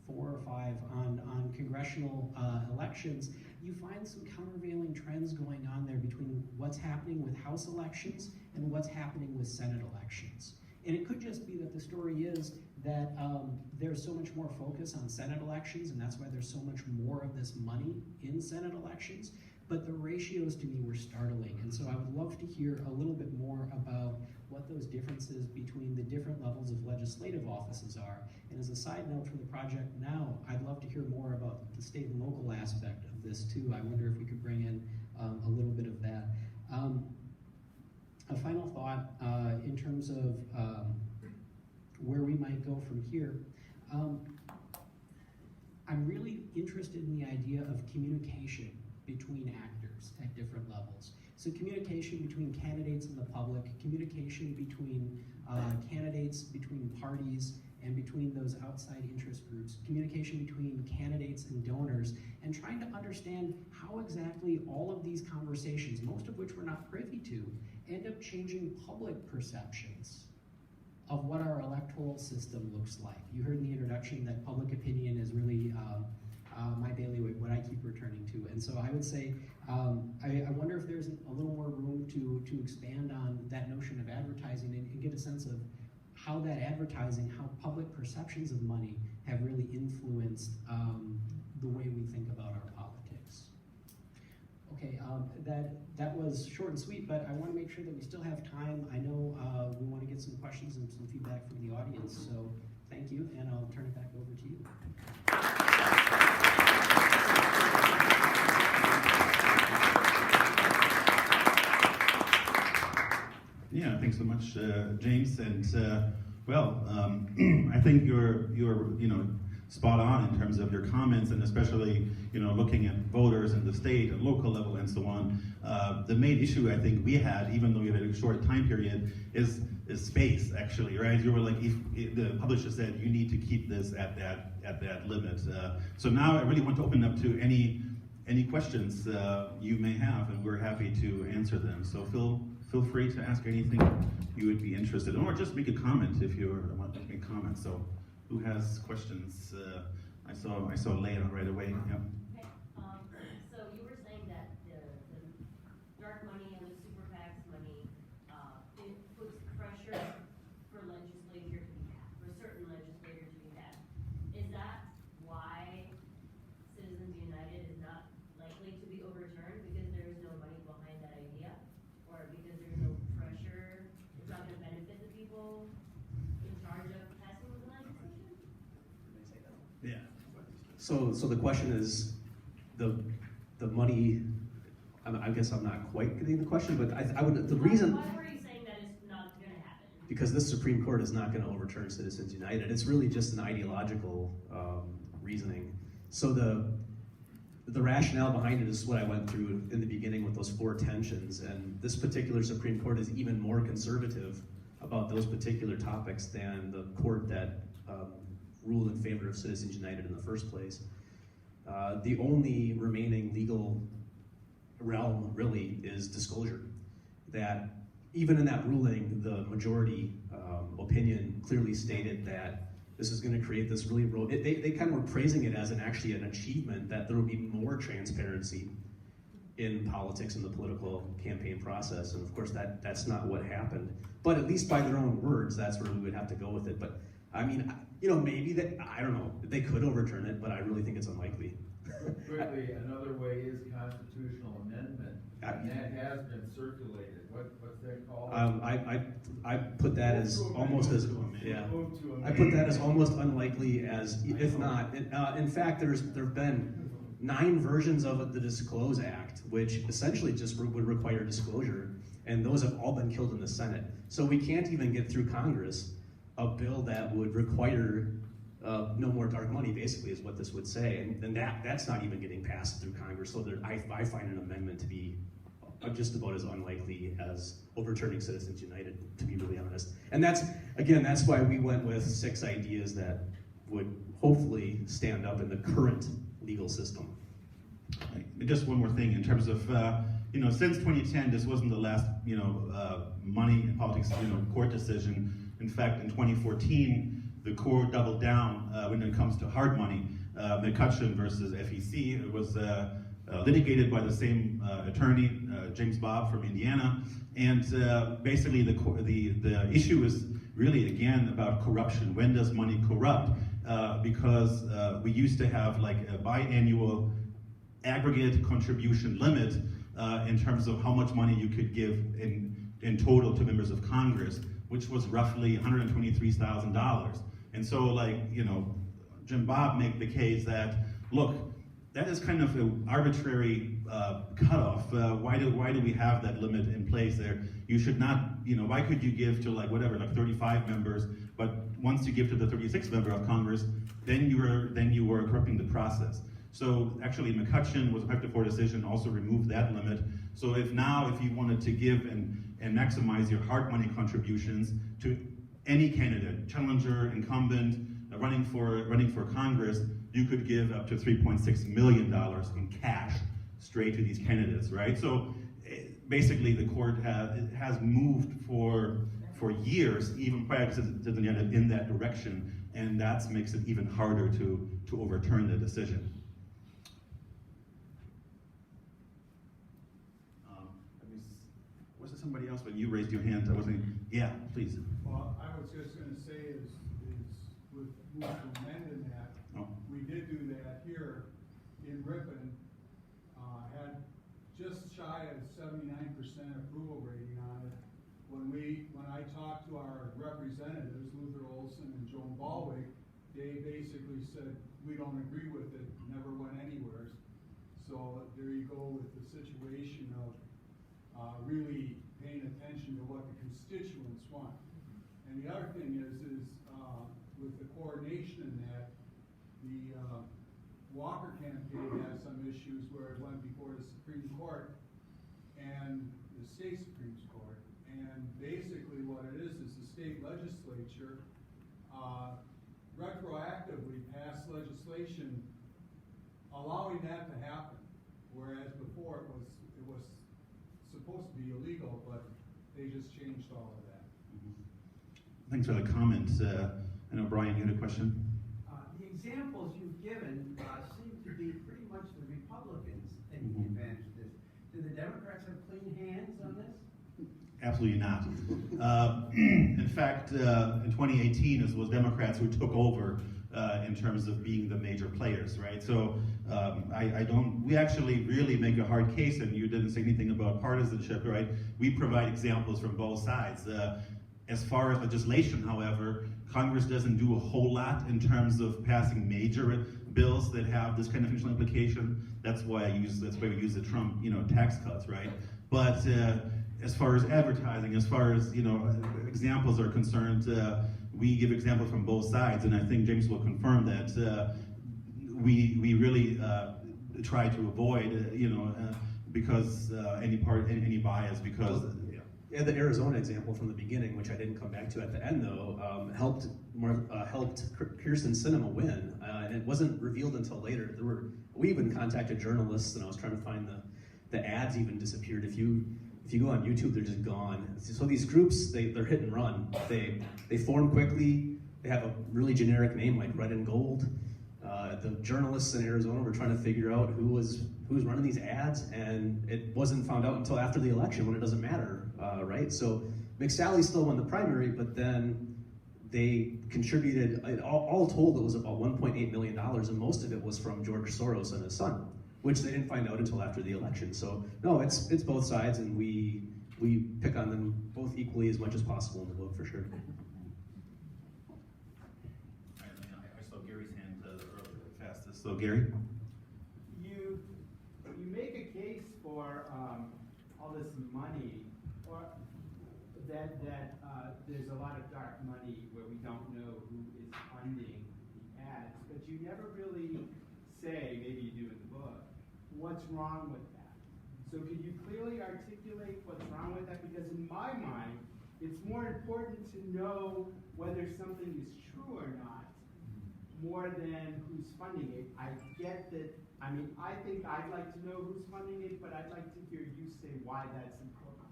4 or 5 on congressional elections, you find some countervailing trends going on there between what's happening with House elections and what's happening with Senate elections. And it could just be that the story is that there's so much more focus on Senate elections, and that's why there's so much more of this money in Senate elections. But the ratios to me were startling, and so I would love to hear a little bit more about what those differences between the different levels of legislative offices are. And as a side note for the project now, I'd love to hear more about the state and local aspect of this too. I wonder if we could bring in a little bit of that. A final thought in terms of where we might go from here. I'm really interested in the idea of communication between actors at different levels. So communication between candidates and the public, communication between candidates, between parties, and between those outside interest groups, communication between candidates and donors, and trying to understand how exactly all of these conversations, most of which we're not privy to, end up changing public perceptions of what our electoral system looks like. You heard in the introduction that public opinion is really my bailiwick, what I keep returning to. And so I would say, I wonder if there's a little more room to expand on that notion of advertising and get a sense of how that advertising, how public perceptions of money have really influenced the way we think about our politics. Okay, that was short and sweet, but I want to make sure that we still have time. I know we want to get some questions and some feedback from the audience, so thank you, and I'll turn it back over to you. Yeah, thanks so much, James. And I think you're spot on in terms of your comments, and especially looking at voters in the state and local level and so on. The main issue I think we had, even though we had a short time period, is space. Actually, right? You were like, if the publisher said you need to keep this at that limit. So now I really want to open up to any questions you may have, and we're happy to answer them. So feel free to ask anything you would be interested in, or just make a comment if you want to make a comment. So who has questions? I saw Leah right away. Yeah. Okay. So you were saying that the dark money and the super PACs money, it puts pressure for legislature to be had, for certain legislators to be had. Is that why Citizens United is not likely to be overturned, because there is no money behind that idea, or because there's no pressure? It's not going to benefit the people in charge of passing the legislation? Yeah. So the question is, the money. I guess I'm not quite getting the question, but I would. The reason. Why were you saying that it's not going to happen? Because the Supreme Court is not going to overturn Citizens United. It's really just an ideological reasoning. So the rationale behind it is what I went through in the beginning with those 4 tensions, and this particular Supreme Court is even more conservative about those particular topics than the court that ruled in favor of Citizens United in the first place. The only remaining legal realm really is disclosure. That even in that ruling, the majority opinion clearly stated that this is going to create this really, they kind of were praising it as actually an achievement that there will be more transparency in politics and the political campaign process. And of course that's not what happened. But at least by their own words, that's where we would have to go with it. But I mean, maybe that, I don't know, they could overturn it, but I really think it's unlikely. Quickly, another way is constitutional amendment, and that has been circulated. What's that called? I put that as almost as, yeah. I put that as almost unlikely as, if not. In fact, there've been 9 versions of the Disclose Act, which essentially just would require disclosure, and those have all been killed in the Senate. So we can't even get through Congress a bill that would require no more dark money, basically, is what this would say, and that's not even getting passed through Congress. So I find an amendment to be just about as unlikely as overturning Citizens United, to be really honest. And that's why we went with 6 ideas that would hopefully stand up in the current legal system. Just one more thing in terms of, since 2010, this wasn't the last, money in politics, court decision. In fact, in 2014, the court doubled down when it comes to hard money. McCutcheon versus FEC. It was litigated by the same attorney, James Bobb from Indiana, and basically the issue is really again about corruption. When does money corrupt? Because we used to have like a biannual aggregate contribution limit in terms of how much money you could give in total to members of Congress, which was roughly $123,000. And so, Jim Bobb made the case that, look, that is kind of an arbitrary cutoff. Why do we have that limit in place there? You should not, why could you give to 35 members, but once you give to the 36th member of Congress, then you were corrupting the process. So actually McCutcheon was a 5-4 decision, also removed that limit. So if you wanted to give and maximize your hard money contributions to any candidate, challenger, incumbent, running for Congress, you could give up to $3.6 million in cash straight to these candidates, right? So basically the court has moved for years, even prior to the end, in that direction, and that makes it even harder to overturn the decision. Was there somebody else when you raised your hand? I wasn't. Yeah, please. Well, I was just going to say is with move to amend in that, we did do that here in Ripon, had just shy of 79% approval rating on it. When I talked to our representatives, Luther Olson and Joan Balwick, they basically said, we don't agree with it, never went anywhere. So there you go with the situation of really paying attention to what the constituents want. And the other thing is with the coordination in that, the Walker campaign has some issues where it went before the Supreme Court and the state Supreme Court. And basically what it is the state legislature retroactively passed legislation allowing that to happen. Whereas before it was supposed to be illegal, but they just changed all of that. Thanks for the comments. I know, Brian, you had a question? The examples you've given seem to be pretty much the Republicans taking advantage of this. Do the Democrats have clean hands on this? Absolutely not. In fact, in 2018, it was Democrats who took over in terms of being the major players, right? So we actually really make a hard case, and you didn't say anything about partisanship, right? We provide examples from both sides. As far as legislation, however, Congress doesn't do a whole lot in terms of passing major bills that have this kind of functional implication. That's why we use the Trump, tax cuts, right? But as far as advertising, as far as examples are concerned, we give examples from both sides, and I think James will confirm that we really try to avoid, because any bias, because. Yeah, the Arizona example from the beginning, which I didn't come back to at the end though, helped Kyrsten Sinema win, and it wasn't revealed until later. We even contacted journalists, and I was trying to find the ads even disappeared. If you go on YouTube, they're just gone. So these groups, they're hit and run. They form quickly. They have a really generic name like Red and Gold. The journalists in Arizona were trying to figure out who's running these ads, and it wasn't found out until after the election when it doesn't matter, right? So McSally still won the primary, but then they contributed, all told it was about $1.8 million, and most of it was from George Soros and his son, which they didn't find out until after the election. So no, it's both sides, and we pick on them both equally as much as possible in the book, for sure. I saw Gary's hand earlier, fastest. So Gary? You make a case for all this money, or that there's a lot of dark money where we don't know who is funding the ads, but you never really say, maybe you do in the book, what's wrong with that. So could you clearly articulate what's wrong with that? Because in my mind, it's more important to know whether something is true or not, more than who's funding it. I get that. I mean, I think I'd like to know who's funding it, but I'd like to hear you say why that's important.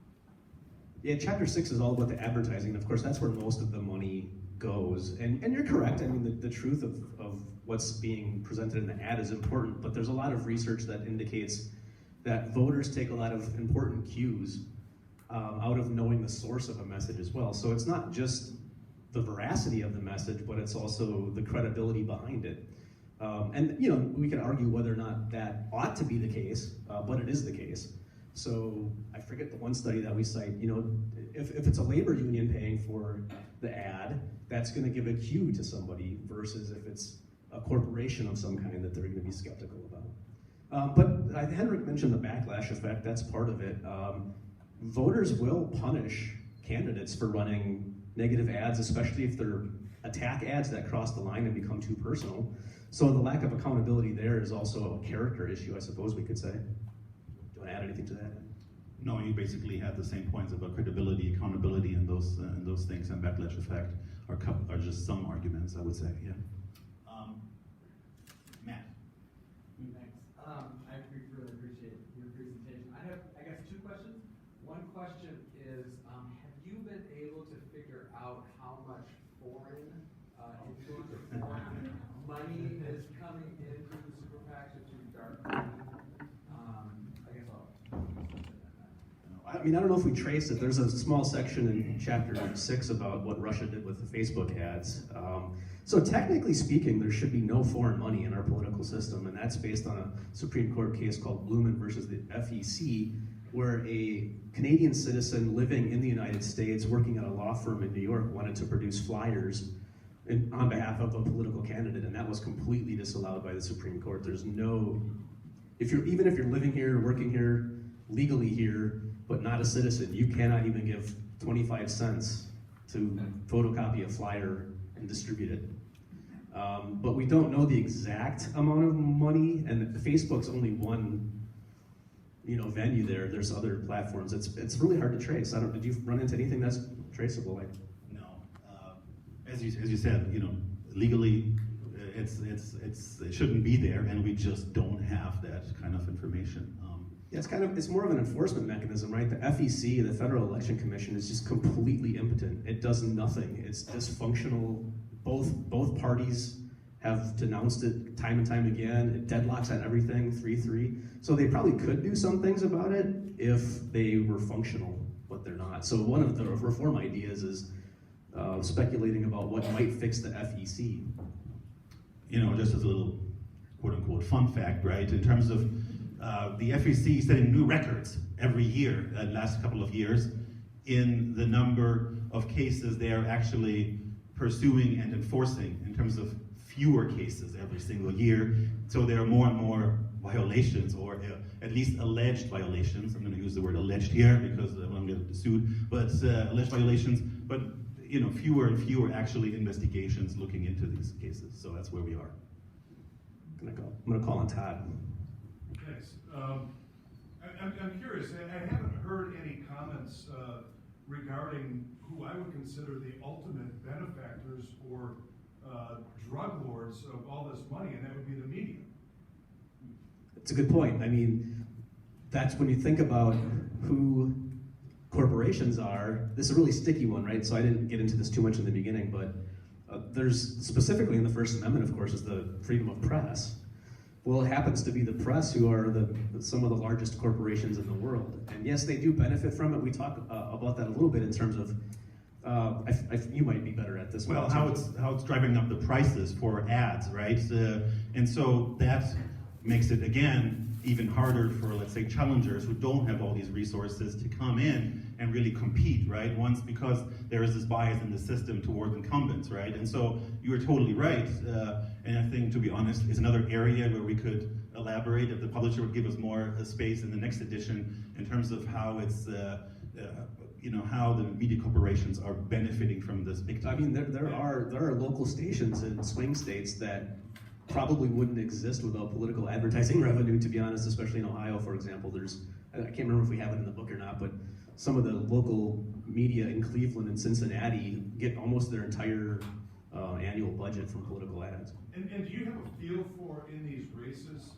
Yeah, chapter 6 is all about the advertising. Of course, that's where most of the money goes. And you're correct. I mean, the truth of what's being presented in the ad is important, but there's a lot of research that indicates that voters take a lot of important cues out of knowing the source of a message as well. So it's not just the veracity of the message, but it's also the credibility behind it. And we can argue whether or not that ought to be the case, but it is the case. So I forget the one study that we cite, if it's a labor union paying for the ad, that's gonna give a cue to somebody versus if it's a corporation of some kind that they're gonna be skeptical about. But Henrik mentioned the backlash effect, that's part of it. Voters will punish candidates for running negative ads, especially if they're attack ads that cross the line and become too personal. So the lack of accountability there is also a character issue, I suppose we could say. Do you want to add anything to that? No, you basically have the same points about credibility, accountability, and those things, and backlash effect are just some arguments, I would say. Yeah. Matt. Thanks. I really appreciate your presentation. I have, I guess, two questions. One question is, have you been able to figure out how much foreign influence or foreign money is coming in through the super PACs or through dark money? I guess I'll. I mean, I don't know if we trace it. There's a small section in chapter 6 about what Russia did with the Facebook ads. So technically speaking, there should be no foreign money in our political system, and that's based on a Supreme Court case called Blumen versus the FEC, where a Canadian citizen living in the United States, working at a law firm in New York, wanted to produce flyers on behalf of a political candidate, and that was completely disallowed by the Supreme Court. There's no, even if you're living here, working here, legally here, but not a citizen, you cannot even give 25 cents to photocopy a flyer and distribute it. But we don't know the exact amount of money, and Facebook's only one venue there. There's other platforms. It's really hard to trace. Did you run into anything that's traceable? No. As you said, legally, it shouldn't be there, and we just don't have that kind of information. Yeah, it's more of an enforcement mechanism, right? The FEC, the Federal Election Commission, is just completely impotent. It does nothing. It's dysfunctional. Both parties have denounced it time and time again. It deadlocks on everything, 3-3. So they probably could do some things about it if they were functional, but they're not. So one of the reform ideas is speculating about what might fix the FEC. Just as a little quote-unquote fun fact, right? In terms of the FEC setting new records every year, last couple of years, in the number of cases they are actually pursuing and enforcing in terms of fewer cases every single year. So there are more and more violations, or at least alleged violations. I'm going to use the word alleged here because I'm going to get sued, but alleged violations, but fewer and fewer actually investigations looking into these cases. So that's where we are. I'm gonna call on Todd. Thanks. I'm curious, I haven't heard any comments regarding who I would consider the ultimate benefactors or drug lords of all this money, and that would be the media. It's a good point. I mean, that's when you think about who corporations are. This is a really sticky one, right? So I didn't get into this too much in the beginning, but there's specifically in the First Amendment, of course, is the freedom of press. Well, it happens to be the press who are some of the largest corporations in the world. And yes, they do benefit from it. We talk about that a little bit in terms of, you might be better at this. Well, how it's driving up the prices for ads, right? And so that makes it, again, even harder for, let's say, challengers who don't have all these resources to come in and really compete, right? Once, because there is this bias in the system toward incumbents, right? And so you are totally right. And I think, to be honest, is another area where we could elaborate if the publisher would give us more space in the next edition in terms of how it's, how the media corporations are benefiting from this big time. I mean, there are local stations in swing states that probably wouldn't exist without political advertising revenue, to be honest, especially in Ohio, for example. I can't remember if we have it in the book or not, but some of the local media in Cleveland and Cincinnati get almost their entire annual budget from political ads. And do you have a feel for, in these races,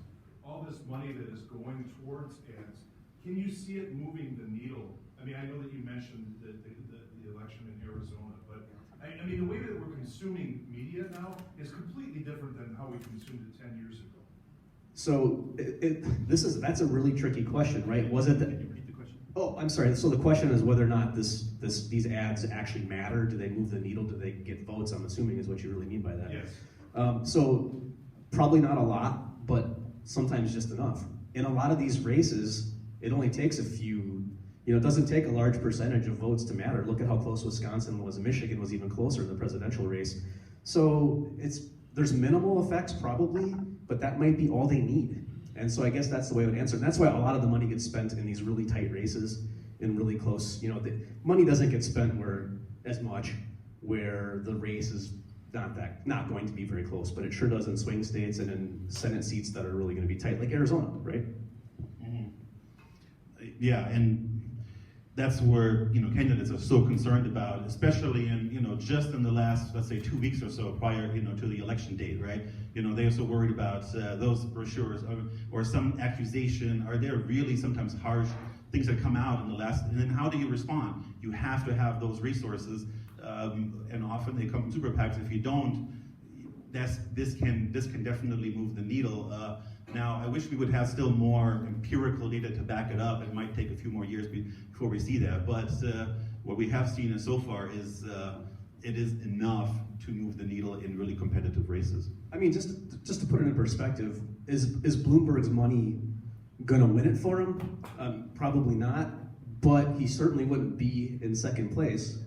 all this money that is going towards ads, can you see it moving the needle? I mean, I know that you mentioned the election in Arizona, but I mean, the way that we're consuming media now is completely different than how we consumed it 10 years ago. So that's a really tricky question, right? Was it that? Can you repeat the question? Oh, I'm sorry. So the question is whether or not these ads actually matter. Do they move the needle? Do they get votes? I'm assuming is what you really mean by that. Yes. So probably not a lot, but sometimes just enough. In a lot of these races, it only takes a few. It doesn't take a large percentage of votes to matter. Look at how close Wisconsin was. Michigan was even closer in the presidential race. So there's minimal effects probably, but that might be all they need. And so I guess that's the way I would answer. And that's why a lot of the money gets spent in these really tight races, in really close, the money doesn't get spent as much where the race is not going to be very close, but it sure does in swing states and in Senate seats that are really going to be tight, like Arizona, right? Mm-hmm. Yeah, and that's where candidates are so concerned about, especially in just in the last, let's say, 2 weeks or so prior to the election date, right? They're so worried about those brochures or some accusation. Are there really sometimes harsh things that come out in the last? And then how do you respond? You have to have those resources, and often they come from super PACs. If you don't, this can definitely move the needle. Now, I wish we would have still more empirical data to back it up. It might take a few more years before we see that, but what we have seen so far is it is enough to move the needle in really competitive races. I mean, just to put it in perspective, is Bloomberg's money gonna win it for him? Probably not, but he certainly wouldn't be in second place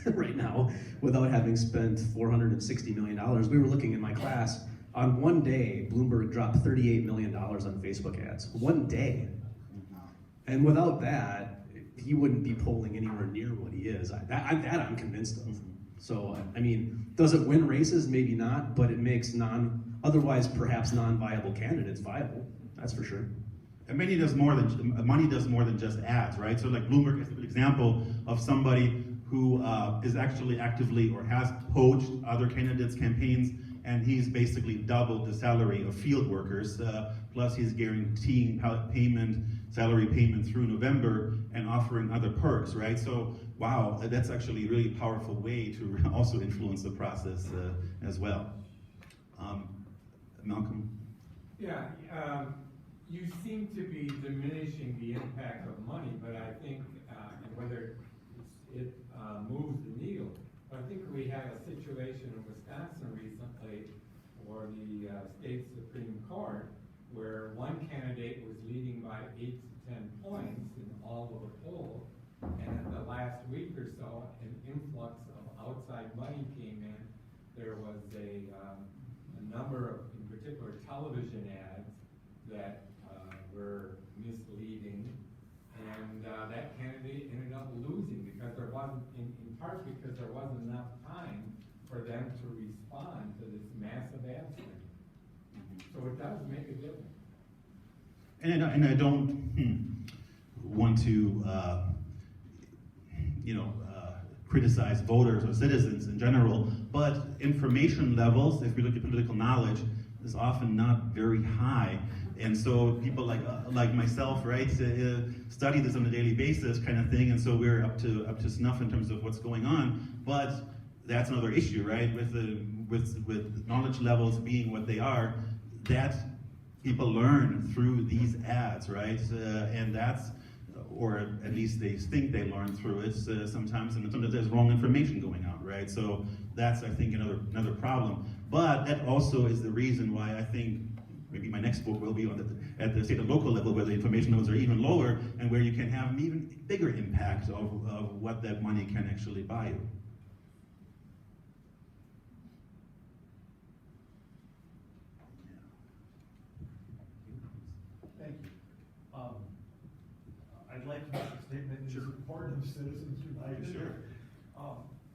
right now without having spent $460 million. We were looking in my class. On one day, Bloomberg dropped $38 million on Facebook ads. One day. And without that, he wouldn't be polling anywhere near what he is. I'm convinced of. So, I mean, does it win races? Maybe not, but it makes otherwise perhaps non-viable candidates viable. That's for sure. And money does more than just ads, right? So like Bloomberg is a good example of somebody who is actually actively or has poached other candidates' campaigns, and he's basically doubled the salary of field workers, plus he's guaranteeing salary payment through November and offering other perks, right? So, wow, that's actually a really powerful way to also influence the process as well. Malcolm? Yeah, you seem to be diminishing the impact of money, but I think, whether it moves the needle, I think we had a situation in Wisconsin recently for the state Supreme Court where one candidate was leading by 8 to 10 points in all of the polls, and in the last week or so, an influx of outside money came in. There was a number of, in particular, television ads that were misleading, and that candidate ended up losing because there wasn't, in part because there wasn't enough time for them to respond to this massive ad spend. So it does make a difference. And I don't want to, criticize voters or citizens in general, but information levels, if we look at political knowledge, is often not very high. And so people like myself, right, study this on a daily basis kind of thing, and so we're up to snuff in terms of what's going on. But that's another issue, right, with knowledge levels being what they are, that people learn through these ads, right? And that's, or at least they think they learn through it sometimes, and sometimes there's wrong information going out, right? So that's, I think, another problem. But that also is the reason why I think maybe my next book will be at the state and local level, where the information levels are even lower, and where you can have an even bigger impact of what that money can actually buy you. Thank you. I'd like to make a statement in support of Citizens United. Sure.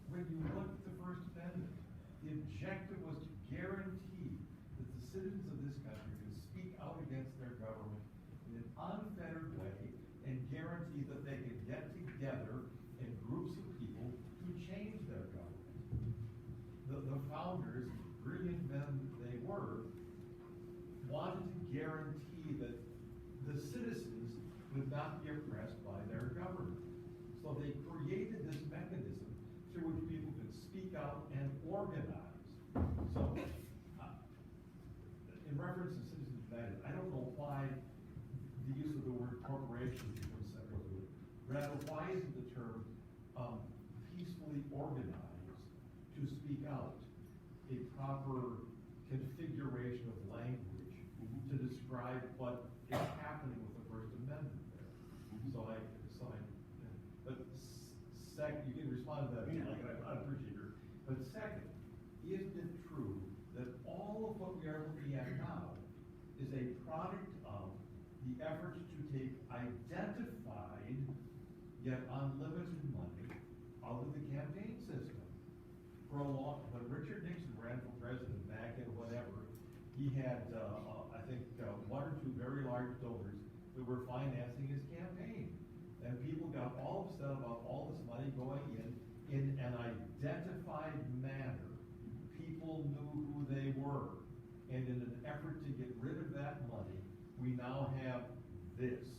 When you look at the First Amendment, the objective was to guarantee that the citizens of this country could speak out against their government in an unfettered way, and guarantee that they could get together in groups of people to change their government. The founders, brilliant men they were, wanted to guarantee that the citizens would not be oppressed by their government. So they created this mechanism through which people could speak out and organize. So, in reference to Citizens United, I don't know why the use of the word corporation becomes central to it. Rather, why isn't the term peacefully organized to speak out a proper configuration of language to describe what is happening with the First Amendment there? But second, you can respond to that, I appreciate your, but second, isn't it true that all of what we are looking at now is a product of the efforts to take identified yet unlimited money out of the campaign system? For a long, when Richard Nixon ran for president back in whatever, he had, I think, one or two very large donors that were financing his campaign. And people got all upset about all this money going in an identified manner. People knew who they were. And in an effort to get rid of that money, we now have this.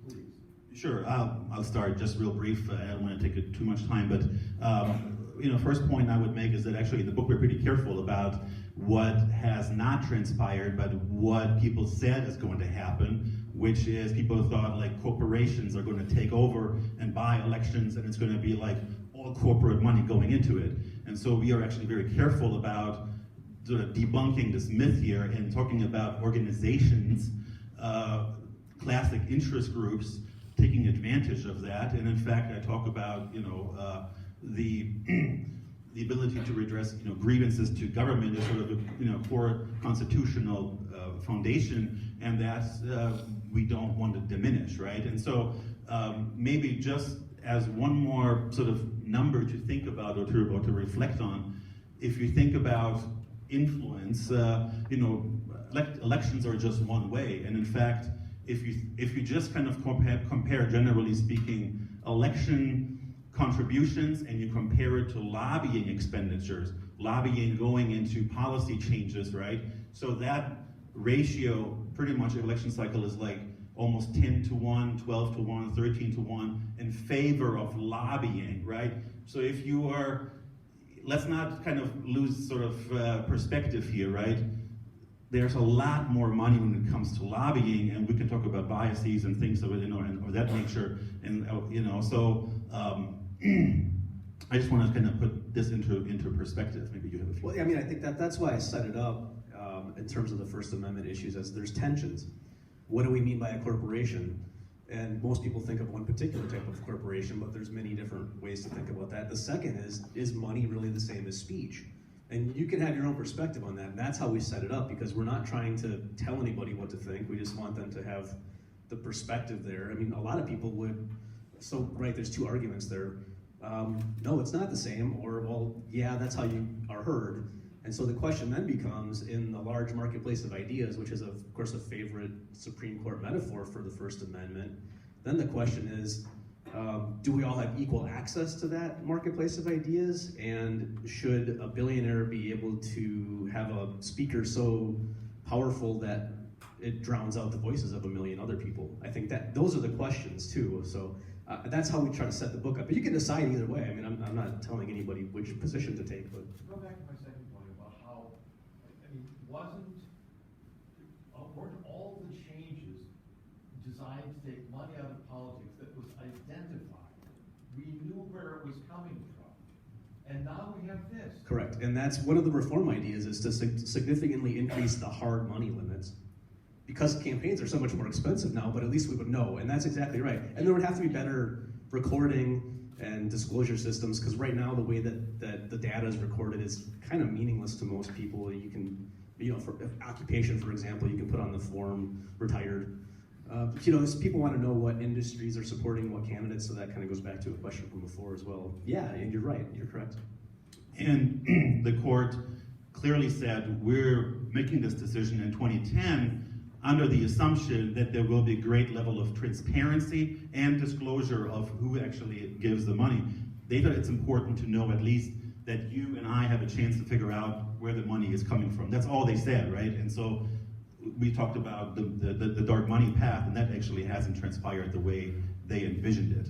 Please. Sure, I'll start just real brief. I don't want to take too much time, but first point I would make is that actually in the book we're pretty careful about what has not transpired, but what people said is going to happen, which is people thought like corporations are going to take over and buy elections, and it's going to be like all corporate money going into it. And so we are actually very careful about sort of debunking this myth here and talking about organizations, classic interest groups taking advantage of that. And in fact, I talk about the ability to redress grievances to government is sort of a core constitutional foundation, and that's we don't want to diminish, right? And so maybe just as one more sort of number to think about or to reflect on, if you think about influence, elections are just one way, and in fact, if you just kind of compare generally speaking election contributions and you compare it to lobbying expenditures, lobbying going into policy changes, right? So that ratio, pretty much election cycle is like almost 10 to 1, 12 to 1, 13 to 1 in favor of lobbying, right? So if you are, let's not kind of lose sort of perspective here, right? There's a lot more money when it comes to lobbying, and we can talk about biases and things of of that nature, and so I just want to kind of put this into perspective. Maybe you have a few. Well, I mean, I think that's why I set it up in terms of the First Amendment issues, as there's tensions. What do we mean by a corporation? And most people think of one particular type of corporation, but there's many different ways to think about that. The second is money really the same as speech? And you can have your own perspective on that, and that's how we set it up, because we're not trying to tell anybody what to think. We just want them to have the perspective there. I mean, a lot of people would, there's two arguments there. No, it's not the same, or, well, yeah, that's how you are heard. And so the question then becomes, in the large marketplace of ideas, which is of course a favorite Supreme Court metaphor for the First Amendment, then the question is, do we all have equal access to that marketplace of ideas? And should a billionaire be able to have a speaker so powerful that it drowns out the voices of a million other people? I think that those are the questions too. So that's how we try to set the book up. But you can decide either way. I mean, I'm not telling anybody which position to take. But Go back to my second point about how, I mean, weren't all the changes designed to take money out of politics that was identified? We knew where it was coming from. And now we have this. correct. And that's one of the reform ideas, is to significantly increase the hard money limits. Because campaigns are so much more expensive now, but at least we would know. And that's exactly right. And there would have to be better recording and disclosure systems, because right now the way that the data is recorded is kind of meaningless to most people. You can, for occupation, for example, you can put on the form retired. People want to know what industries are supporting what candidates, so that kind of goes back to a question from before as well. Yeah, and you're right, you're correct. And the court clearly said, we're making this decision in 2010 under the assumption that there will be a great level of transparency and disclosure of who actually gives the money. They thought it's important to know at least that you and I have a chance to figure out where the money is coming from. That's all they said, right? And so we talked about the dark money path, and that actually hasn't transpired the way they envisioned it.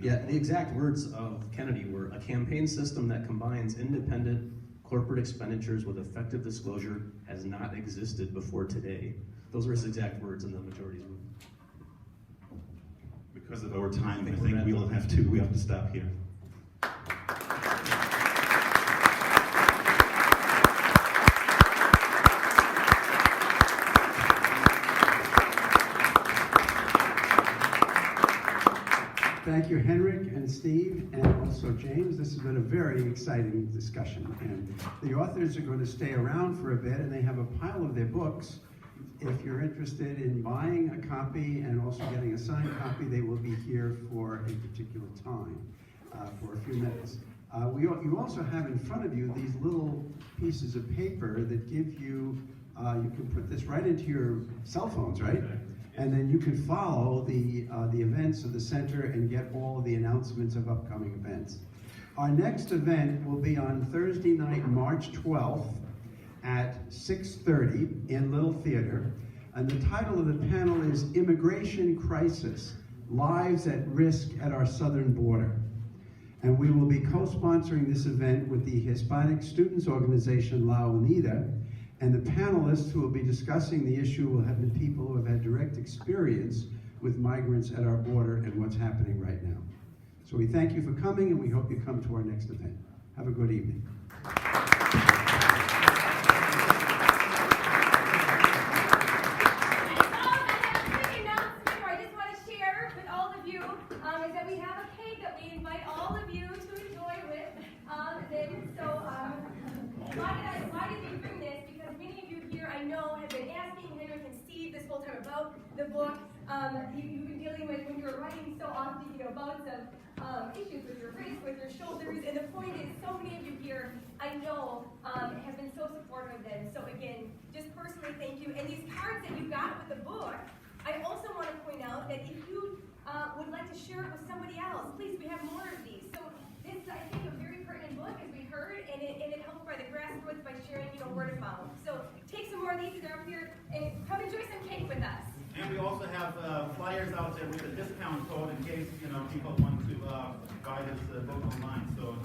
Yeah, the exact words of Kennedy were, a campaign system that combines independent corporate expenditures with effective disclosure has not existed before today. Those were his exact words in the majority's room. Because of our time, I think we have to stop here. Thank you, Henrik and Steve, and also James. This has been a very exciting discussion. And the authors are going to stay around for a bit, and they have a pile of their books. If you're interested in buying a copy and also getting a signed copy, they will be here for a particular time, for a few minutes. You also have in front of you these little pieces of paper that give you, you can put this right into your cell phones, right? And then you can follow the events of the center and get all of the announcements of upcoming events. Our next event will be on Thursday night, March 12th at 6:30 in Little Theater. And the title of the panel is Immigration Crisis, Lives at Risk at Our Southern Border. And we will be co-sponsoring this event with the Hispanic Students Organization La Unida. And the panelists who will be discussing the issue will have been people who have had direct experience with migrants at our border and what's happening right now. So we thank you for coming, and we hope you come to our next event. Have a good evening. Is that we have a cake that we invite all of you to enjoy with. Why did we bring this? Because many of you here, I know, have been asking Henrik and Steve this whole time about the book. You've been dealing with, when you were writing so often, bouts of issues with your wrists, with your shoulders. And the point is, so many of you here, I know, have been so supportive of them. So again, just personally, thank you. And these cards that you got with the book, I also want to point out that if you would like to share it with somebody else, please, we have more of these. So this is, I think, a very pertinent book, as we heard, and it helps by the grassroots by sharing, word of mouth. So take some more of these, they're up here, and come enjoy some cake with us. And we also have flyers out there with a discount code in case people want to buy this book online. So